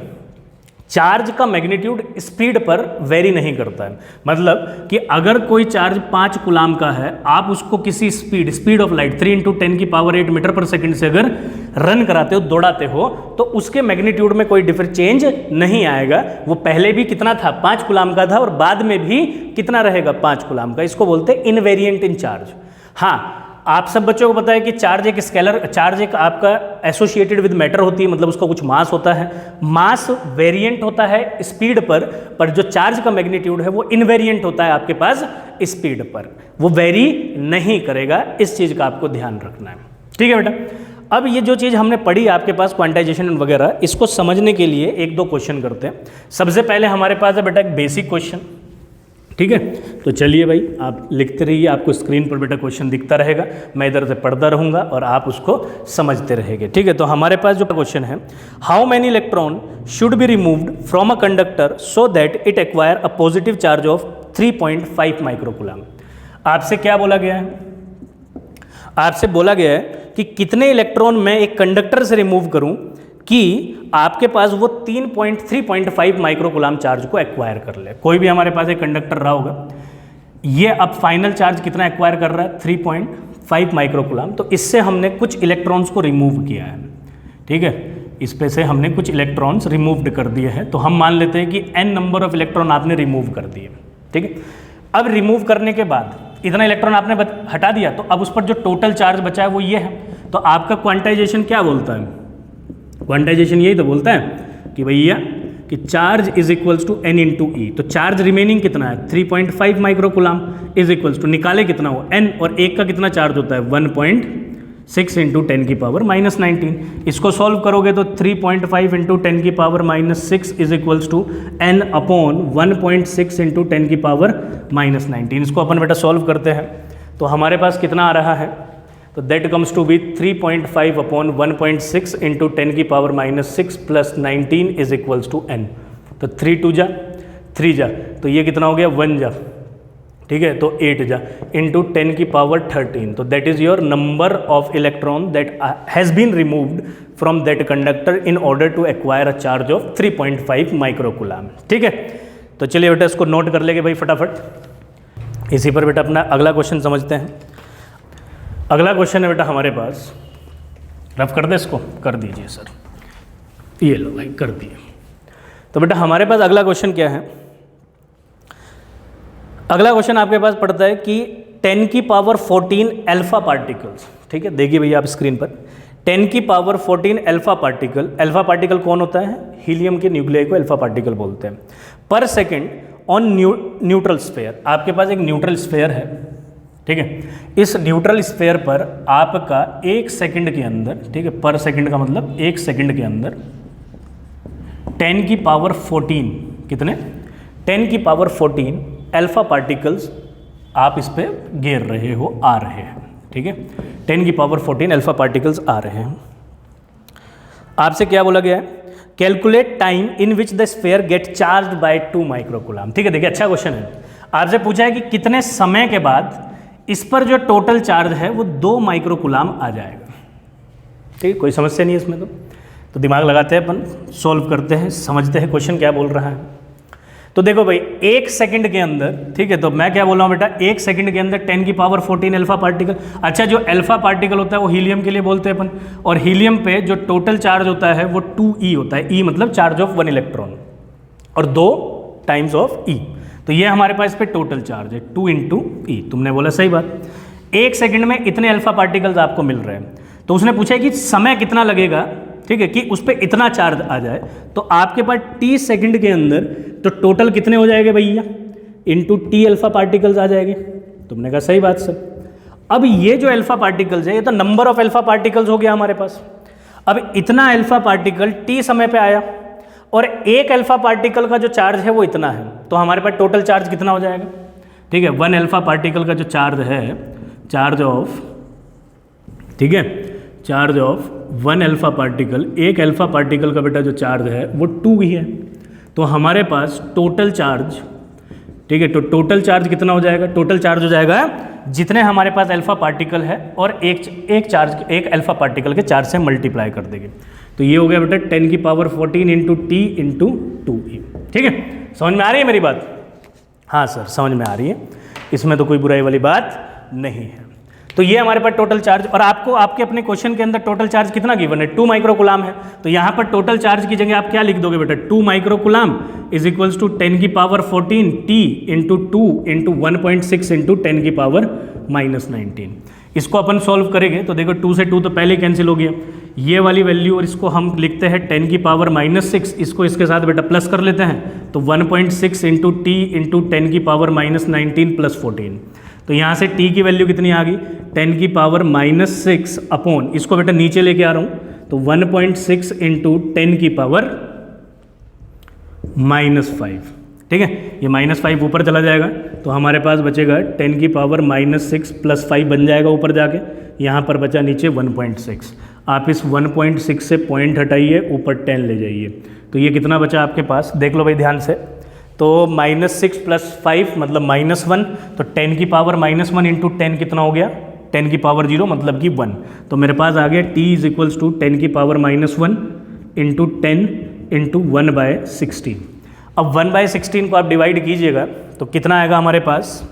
चार्ज का मैग्नीट्यूड स्पीड पर वेरी नहीं करता है, मतलब कि अगर कोई चार्ज 5 कूलाम का है, आप उसको किसी स्पीड ऑफ लाइट 3 × 10⁸ मीटर पर सेकंड से अगर रन कराते हो, दौड़ाते हो, तो उसके मैग्नीट्यूड में कोई डिफरेंट चेंज नहीं आएगा। वो पहले भी कितना था 5 कूलाम का था और बाद में भी कितना रहेगा 5 कूलाम का। इसको बोलते हैं इनवेरिएंट इन चार्ज। हाँ, आप सब बच्चों को पता है कि चार्ज एक आपका एसोसिएटेड विद मैटर होती है, मतलब उसका कुछ मास होता है। मास वेरिएंट होता है स्पीड पर जो चार्ज का मैग्नीट्यूड है वो इनवेरिएंट होता है आपके पास स्पीड पर, वो वेरी नहीं करेगा। इस चीज़ का आपको ध्यान रखना है। ठीक है बेटा, अब ये जो चीज़ हमने पढ़ी आपके पास क्वांटाइजेशन वगैरह, इसको समझने के लिए 1-2 क्वेश्चन करते हैं। सबसे पहले हमारे पास है बेटा एक बेसिक क्वेश्चन। ठीक है, तो चलिए भाई आप लिखते रहिए, आपको स्क्रीन पर बेटा क्वेश्चन दिखता रहेगा, मैं इधर से पढ़ता रहूँगा और आप उसको समझते रहेंगे। ठीक है, तो हमारे पास जो क्वेश्चन है, how many electron should be removed from a conductor so that it acquire a positive charge of 3.5 microcoulomb. आपसे क्या बोला गया है? आपसे बोला गया है कि कितने इलेक्ट्रॉन मैं एक कंडक्टर से रिमूव करूँ कि आपके पास वो 3.5 माइक्रोकूलम चार्ज को एक्वायर कर ले। कोई भी हमारे पास एक कंडक्टर रहा होगा, ये अब फाइनल चार्ज कितना एक्वायर कर रहा है 3.5 माइक्रोकूलम। तो इससे हमने कुछ इलेक्ट्रॉन्स को रिमूव किया है। ठीक है, इस पे से हमने कुछ इलेक्ट्रॉन्स रिमूव्ड कर दिए हैं। तो हम मान लेते हैं कि n नंबर ऑफ इलेक्ट्रॉन आपने रिमूव कर दिए। ठीक है, अब रिमूव करने के बाद इतना इलेक्ट्रॉन आपने हटा दिया, तो अब उस पर जो टोटल चार्ज बचा है वो ये है। तो आपका क्वांटाइजेशन क्या बोलता है? क्वांटाइजेशन यही तो बोलता है कि भैया कि charge is equals to n × e। तो चार्ज रिमेनिंग कितना है 3.5 माइक्रोकूलम इज इक्वल्स टू, निकाले कितना हो n, और एक का कितना चार्ज होता है 1.6 × 10⁻⁹। इसको सॉल्व करोगे तो 3.5 × 10⁻⁻6 is equals to n upon 1.6 × 10⁻⁻19। इसको अपन बेटा सॉल्व करते हैं, तो हमारे पास कितना आ रहा है तो that comes to be 3.5 upon 1.6 into 10 की power -6 plus 19 is equals to n। तो 3 2 जा 3 जा, तो ये कितना हो गया 1 जा, ठीक है, तो 8 जा इंटू 10 की पावर 13। तो that is your number of electron that has been removed from that conductor in order to acquire a charge of 3.5 microcoulomb. ठीक है, तो चलिए बेटा इसको नोट कर लेंगे भाई फटाफट। इसी पर बेटा अपना अगला क्वेश्चन समझते हैं। अगला क्वेश्चन है बेटा हमारे पास, रफ कर दे इसको, कर दीजिए सर, ये लो भाई कर दिए। तो बेटा हमारे पास अगला क्वेश्चन क्या है, अगला क्वेश्चन आपके पास पड़ता है कि 10 की पावर 14 अल्फा पार्टिकल्स, ठीक है, देखिए भैया आप स्क्रीन पर 10 की पावर 14 अल्फा पार्टिकल कौन होता है, हीलियम के न्यूक्लियाई को अल्फा पार्टिकल बोलते हैं, पर सेकेंड ऑन न्यूट्रल स्फीयर। आपके पास एक न्यूट्रल स्फीयर है, ठीक है, इस न्यूट्रल स्फीयर पर आपका 1 सेकंड के अंदर, ठीक है, पर सेकंड का मतलब 1 सेकंड के अंदर 10 की पावर 14 कितने 10 की पावर 14 अल्फा पार्टिकल्स आप इस पे गिर रहे हो, आ रहे हैं, ठीक है, 10 की पावर 14 अल्फा पार्टिकल्स आ रहे हैं। आपसे क्या बोला गया है, calculate time in which the sphere gate charge by 2 microcoulomb. ठीक है, देखिए अच्छा क्वेश्चन है। आपसे पूछा है कि कितने समय के बाद इस पर जो टोटल चार्ज है वो 2 माइक्रोकूलम आ जाएगा। ठीक है, कोई समस्या नहीं है इसमें। तो दिमाग लगाते हैं अपन, सॉल्व करते हैं, समझते हैं क्वेश्चन क्या बोल रहा है। तो देखो भाई 1 सेकंड के अंदर, ठीक है, तो मैं क्या बोल रहा हूँ बेटा, 1 सेकंड के अंदर 10 की पावर 14 अल्फा पार्टिकल। अच्छा, जो अल्फा पार्टिकल होता है वो हीलियम के लिए बोलते हैं अपन, और हीलियम पे जो टोटल चार्ज होता है वो 2e होता है। e मतलब चार्ज ऑफ 1 इलेक्ट्रॉन और 2 टाइम्स ऑफ e। तो ये हमारे पास पे टोटल चार्ज है 2 इंटू ई। तुमने बोला सही बात, 1 सेकंड में इतने अल्फा पार्टिकल्स आपको मिल रहे हैं। तो उसने पूछा है कि समय कितना लगेगा, ठीक है, कि उस पर इतना चार्ज आ जाए। तो आपके पास t सेकंड के अंदर तो टोटल कितने हो जाएंगे भैया, इंटू t अल्फा पार्टिकल्स आ जाएंगे। तुमने कहा सही बात सर। अब ये जो अल्फा पार्टिकल्स है ये तो नंबर ऑफ अल्फा पार्टिकल्स हो गया हमारे पास। अब इतना अल्फा पार्टिकल t समय पे आया और एक अल्फा पार्टिकल का जो चार्ज है वो इतना है, तो हमारे पास टोटल चार्ज कितना हो जाएगा। ठीक है, 1 अल्फा पार्टिकल का जो चार्ज है, चार्ज ऑफ, ठीक है, चार्ज ऑफ 1 अल्फा पार्टिकल, एक अल्फा पार्टिकल का बेटा जो चार्ज है वो 2 ही है। तो हमारे पास टोटल चार्ज, ठीक है, तो टोटल चार्ज कितना हो जाएगा, टोटल चार्ज हो जाएगा जितने हमारे पास अल्फा पार्टिकल है और एक अल्फा पार्टिकल के चार्ज से मल्टीप्लाई कर देंगे। तो ये हो गया बेटा 10 की power 14 into T into 2e। ठीक है, समझ में आ रही है मेरी बात? हाँ सर समझ में आ रही है, इसमें तो कोई बुराई वाली बात नहीं है। तो ये हमारे पास टोटल चार्ज, और आपको आपके अपने क्वेश्चन के अंदर टोटल चार्ज कितना गिवन है, 2 माइक्रोकूलम है। तो यहाँ पर टोटल चार्ज की जगह आप क्या लिख दोगे बेटा, 2 माइक्रोकूलम इज इक्वल्स टू 10 की power 14 T into 2 into 1.6 into 10 की पावर -19। इसको अपन सॉल्व करेंगे तो देखो 2 से 2 तो पहले कैंसिल हो गया, ये वाली वैल्यू, और इसको हम लिखते हैं 10 की पावर -6, इसको इसके साथ बेटा प्लस कर लेते हैं। तो 1.6 इंटू टी इंटू 10 की पावर -19 प्लस 14। तो यहाँ से t की वैल्यू कितनी आ गई, 10 की पावर -6 अपॉन, इसको बेटा नीचे लेके आ रहा हूँ, तो 1.6 इंटू 10 की पावर -5। ठीक है, ये -5 ऊपर चला जाएगा तो हमारे पास बचेगा 10 की पावर -6 प्लस 5 बन जाएगा ऊपर जाके, यहाँ पर बचा नीचे 1.6। आप इस 1.6 से पॉइंट हटाइए, ऊपर 10 ले जाइए, तो ये कितना बचा आपके पास, देख लो भाई ध्यान से। तो -6 प्लस 5 मतलब -1, तो 10 की पावर -1 इंटू 10 कितना हो गया, 10 की पावर 0 मतलब कि 1। तो मेरे पास आ गया t इज इक्वल्स टू 10 की पावर -1 इंटू 10 इंटू 1/16। अब 1/16 को आप डिवाइड कीजिएगा तो कितना आएगा हमारे पास,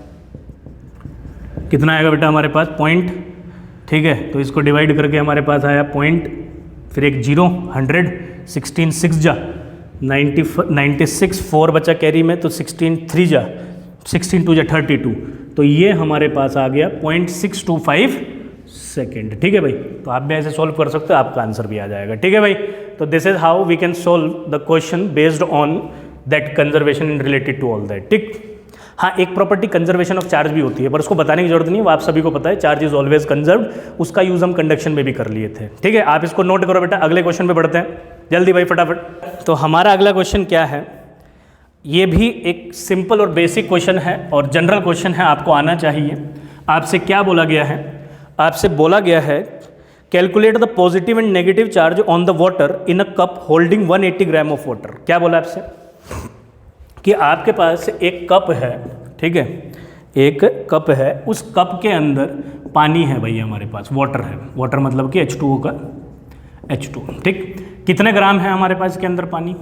कितना आएगा बेटा हमारे पास, पॉइंट। ठीक है, तो इसको डिवाइड करके हमारे पास आया पॉइंट, फिर एक 0, 100, 16 6 जा 96, 4 बचा कैरी में, तो 16 3 जा 16 2 जा 32। तो ये हमारे पास आ गया 0.625 सेकेंड। ठीक है भाई, तो आप भी ऐसे सॉल्व कर सकते हो, आपका आंसर भी आ जाएगा। ठीक है भाई, तो this is how we can solve the question based on that conservation in related to all that. ठीक, हाँ एक प्रॉपर्टी कंजर्वेशन ऑफ चार्ज भी होती है, पर उसको बताने की जरूरत नहीं है, वो आप सभी को पता है, चार्ज इज ऑलवेज कंजर्व्ड, उसका यूज हम कंडक्शन में भी कर लिए थे। ठीक है, आप इसको नोट करो बेटा, अगले क्वेश्चन पे बढ़ते हैं जल्दी भाई फटाफट। तो हमारा अगला क्वेश्चन क्या है, ये भी एक सिंपल और बेसिक क्वेश्चन है और जनरल क्वेश्चन है, आपको आना चाहिए। आपसे क्या बोला गया है, आपसे बोला गया है calculate the positive and negative charge on the water in a cup holding 180 gram of water. क्या बोला आपसे कि आपके पास एक कप है, ठीक है, एक कप है, उस कप के अंदर पानी है भाई, हमारे पास वाटर है, वाटर मतलब कि H2O का H2, ठीक। कितने ग्राम है हमारे पास इसके अंदर पानी?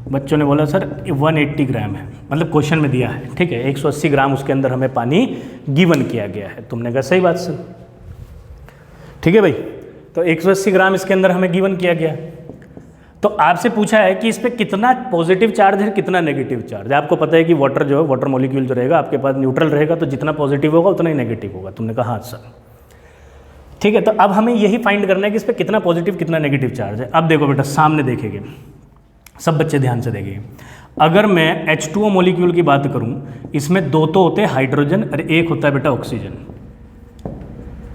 बच्चों ने बोला सर 180 ग्राम है, मतलब क्वेश्चन में दिया है, ठीक है, 180 ग्राम उसके अंदर हमें पानी गिवन किया गया है। तुमने कहा सही बात सर, ठीक है भाई। तो 180 ग्राम इसके अंदर हमें गिवन किया गया। तो आपसे पूछा है कि इस पर कितना पॉजिटिव चार्ज है, कितना नेगेटिव चार्ज है। आपको पता है कि वाटर जो है, वाटर मॉलिक्यूल जो रहेगा आपके पास न्यूट्रल रहेगा, तो जितना पॉजिटिव होगा उतना ही नेगेटिव होगा। तुमने कहा हाँ सर, ठीक है। तो अब हमें यही फाइंड करना है कि इस पर कितना पॉजिटिव कितना नेगेटिव चार्ज है। अब देखो बेटा, सामने देखेंगे, सब बच्चे ध्यान से देखेंगे। अगर मैं H2O मॉलिक्यूल की बात करूं, इसमें दो तो होते हैं हाइड्रोजन और एक होता है बेटा ऑक्सीजन,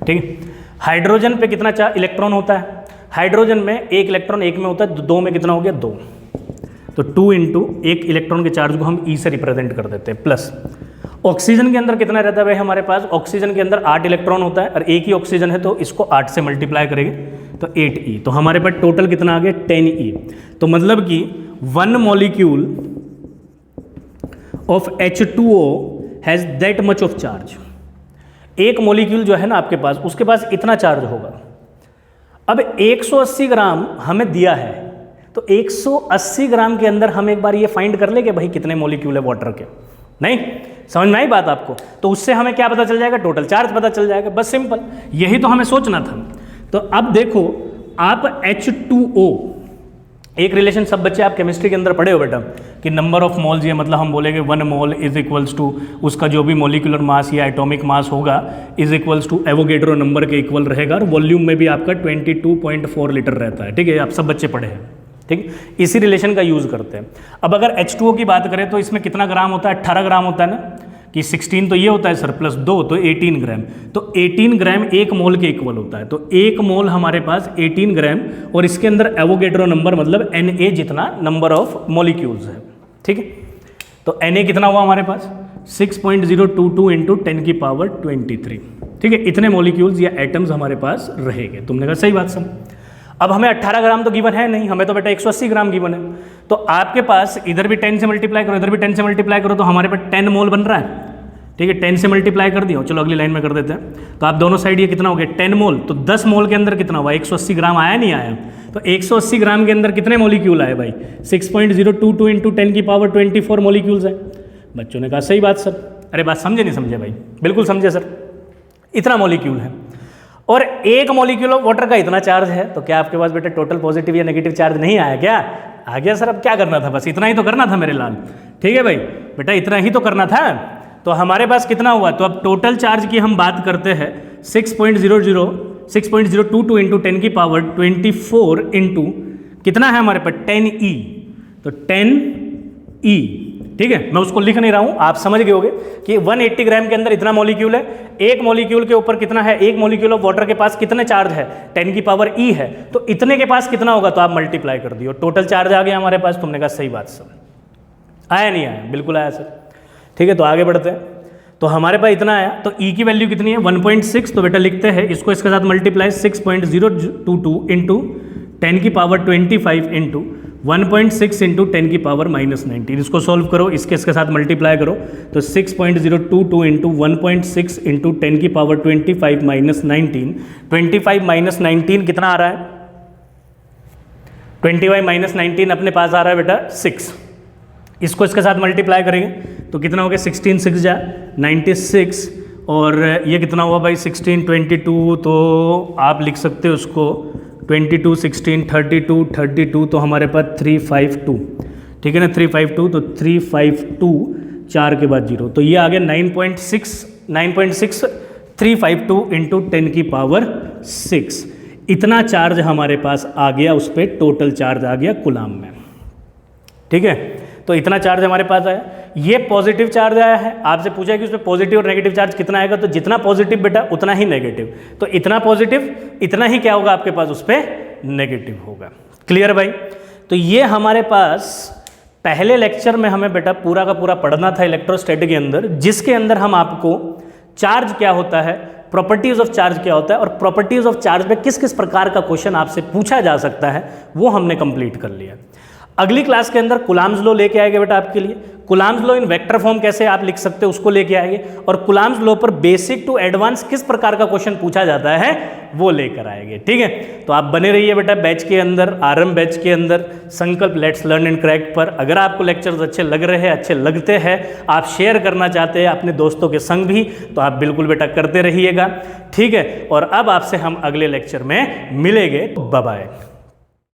ठीक है। हाइड्रोजन पे कितना इलेक्ट्रॉन होता है? हाइड्रोजन में एक इलेक्ट्रॉन एक में होता है, दो में कितना हो गया? 2। तो 2 इंटू एक इलेक्ट्रॉन के चार्ज को हम E से रिप्रेजेंट कर देते हैं, प्लस ऑक्सीजन के अंदर कितना रहता है भाई हमारे पास? ऑक्सीजन के अंदर 8 इलेक्ट्रॉन होता है और एक ही ऑक्सीजन है, तो इसको 8 से मल्टीप्लाई करेंगे तो 8E। तो हमारे पास टोटल कितना आ गया? 10E। तो मतलब कि 1 molecule of H2O has that much of charge. एक मॉलिक्यूल जो है ना आपके पास, उसके पास इतना चार्ज होगा। अब 180 ग्राम हमें दिया है, तो 180 ग्राम के अंदर हम एक बार ये फाइंड कर ले कि भाई कितने मॉलिक्यूल है वाटर के। नहीं समझ में आई बात आपको? तो उससे हमें क्या पता चल जाएगा? टोटल चार्ज पता चल जाएगा, बस सिंपल, यही तो हमें सोचना था। तो अब देखो आप H2O, एक रिलेशन सब बच्चे आप केमिस्ट्री के अंदर पढ़े हो बेटा कि नंबर ऑफ मोल्स, ये मतलब हम बोलेंगे 1 मोल इज इक्वल्स टू उसका जो भी मॉलिक्यूलर मास या एटॉमिक मास होगा is equals to Avogadro number के इक्वल रहेगा, और वॉल्यूम में भी आपका 22.4 लीटर रहता है, ठीक है, आप सब बच्चे पढ़े हैं, ठीक। इसी रिलेशन का यूज़ करते हैं। अब अगर H2O की बात करें तो इसमें कितना ग्राम होता है? 18 ग्राम होता है ना, कि 16 तो ये होता है सर, प्लस 2 तो 18 ग्राम। तो 18 ग्राम एक मोल के इक्वल होता है, तो एक मोल हमारे पास 18 ग्राम, और इसके अंदर एवोगेड्रो नंबर मतलब Na जितना नंबर ऑफ मॉलिक्यूल्स है, ठीक है। तो Na कितना हुआ हमारे पास? 6.022 इंटू 10 की पावर 23, ठीक है। इतने मॉलिक्यूल्स या एटम्स हमारे पास रहेंगे। तुमने कहा सही बात सर। अब हमें 18 ग्राम तो गिवन है नहीं, हमें तो बेटा 180 ग्राम गिवन है। तो आपके पास इधर भी 10 से मल्टीप्लाई करो, इधर भी 10 से मल्टीप्लाई करो, तो हमारे पास 10 मोल बन रहा है, ठीक है। 10 से मल्टीप्लाई कर दिया, चलो अगली लाइन में कर देते हैं। तो आप दोनों साइड ये कितना हो गया? 10 मोल। तो 10 मोल के अंदर कितना हुआ? 180 ग्राम आया नहीं आया? तो 180 ग्राम के अंदर कितने मॉलिक्यूल आए भाई? 6.022 इंटू 10 की पावर 24 मॉलिक्यूल्स है। बच्चों ने कहा सही बात सर। अरे बात समझे नहीं समझे भाई? बिल्कुल समझे सर, इतना मॉलिक्यूल है और एक मॉलिक्यूल ऑफ वाटर का इतना चार्ज है। तो क्या आपके पास बेटा टोटल पॉजिटिव या नेगेटिव चार्ज नहीं आया क्या? आ गया सर। अब क्या करना था? बस इतना ही तो करना था मेरे लाल, ठीक है भाई, बेटा इतना ही तो करना था। तो हमारे पास कितना हुआ? तो अब टोटल चार्ज की हम बात करते हैं 6.022 इंटू 10 की पावर 24 इंटू कितना है हमारे पास? 10E। तो 10E, ठीक है। मैं उसको लिख नहीं रहा हूं, आप समझ गए होगे कि 180 ग्राम के अंदर इतना मॉलिक्यूल है। एक मॉलिक्यूल के ऊपर कितना है? एक मॉलिक्यूल ऑफ वाटर के पास कितने चार्ज है? 10 की पावर E है। तो इतने के पास कितना होगा? तो आप मल्टीप्लाई कर दियो, टोटल चार्ज आ गया हमारे पास। तुमने कहा सही बात सर। आया नहीं आया? बिल्कुल आया सर, ठीक है। तो आगे बढ़ते हैं। तो हमारे पास इतना आया, तो E की वैल्यू कितनी है? 1.6। तो बेटा लिखते हैं इसको इसके साथ मल्टीप्लाई, 6.022 इंटू 10 की पावर 25 इंटू 1.6 इंटू 10 की पावर -19। इसको सॉल्व करो, इसके साथ मल्टीप्लाई करो, तो 6.022 इंटू 1.6 इंटू 10 की पावर 25 -19। 25 -19 कितना आ रहा है? 25 -19 अपने पास आ रहा है बेटा 6। इसको इसके साथ मल्टीप्लाई करेंगे तो कितना हो गया? 16 6 जा 96, और ये कितना हुआ भाई? 16 22। तो आप लिख सकते हो उसको 22 16 32 32, तो हमारे पास 352, ठीक है ना, 352। तो 352 4 के बाद 0, तो ये आ गया 9.6 352 इंटू 10 की पावर 6। इतना चार्ज हमारे पास आ गया, उस पर टोटल चार्ज आ गया कूलाम में, ठीक है। तो इतना चार्ज हमारे पास आया, ये पॉजिटिव चार्ज आया है। आपसे पूछा है कि उसमें पॉजिटिव और नेगेटिव चार्ज कितना आएगा, तो जितना पॉजिटिव बेटा उतना ही नेगेटिव। तो इतना पॉजिटिव इतना ही क्या होगा आपके पास? उस पर नेगेटिव होगा। क्लियर भाई? तो ये हमारे पास पहले लेक्चर में हमें बेटा पूरा का पूरा पढ़ना था इलेक्ट्रोस्टैटिक के अंदर, जिसके अंदर हम आपको चार्ज क्या होता है, प्रॉपर्टीज ऑफ चार्ज क्या होता है, और प्रॉपर्टीज ऑफ चार्ज में किस किस प्रकार का क्वेश्चन आपसे पूछा जा सकता है, वो हमने कंप्लीट कर लिया। अगली क्लास के अंदर कुलाम्स लॉ लेके आएंगे बेटा आपके लिए। Coulomb's law in vector form कैसे आप लिख सकते हो उसको लेके आएंगे, और कुलाम्स लॉ पर बेसिक टू एडवांस किस प्रकार का क्वेश्चन पूछा जाता है वो लेकर आएंगे। ठीक है, तो आप बने रहिए बेटा बैच के अंदर, आरएम बैच के अंदर, संकल्प लेट्स लर्न एंड क्रैक पर। अगर आपको लेक्चर्स अच्छे लग रहे हैं, अच्छे लगते हैं, आप शेयर करना चाहते हैं अपने दोस्तों के संग भी, तो आप बिल्कुल बेटा करते रहिएगा। ठीक है, और अब आपसे हम अगले लेक्चर में मिलेंगे। Bye bye.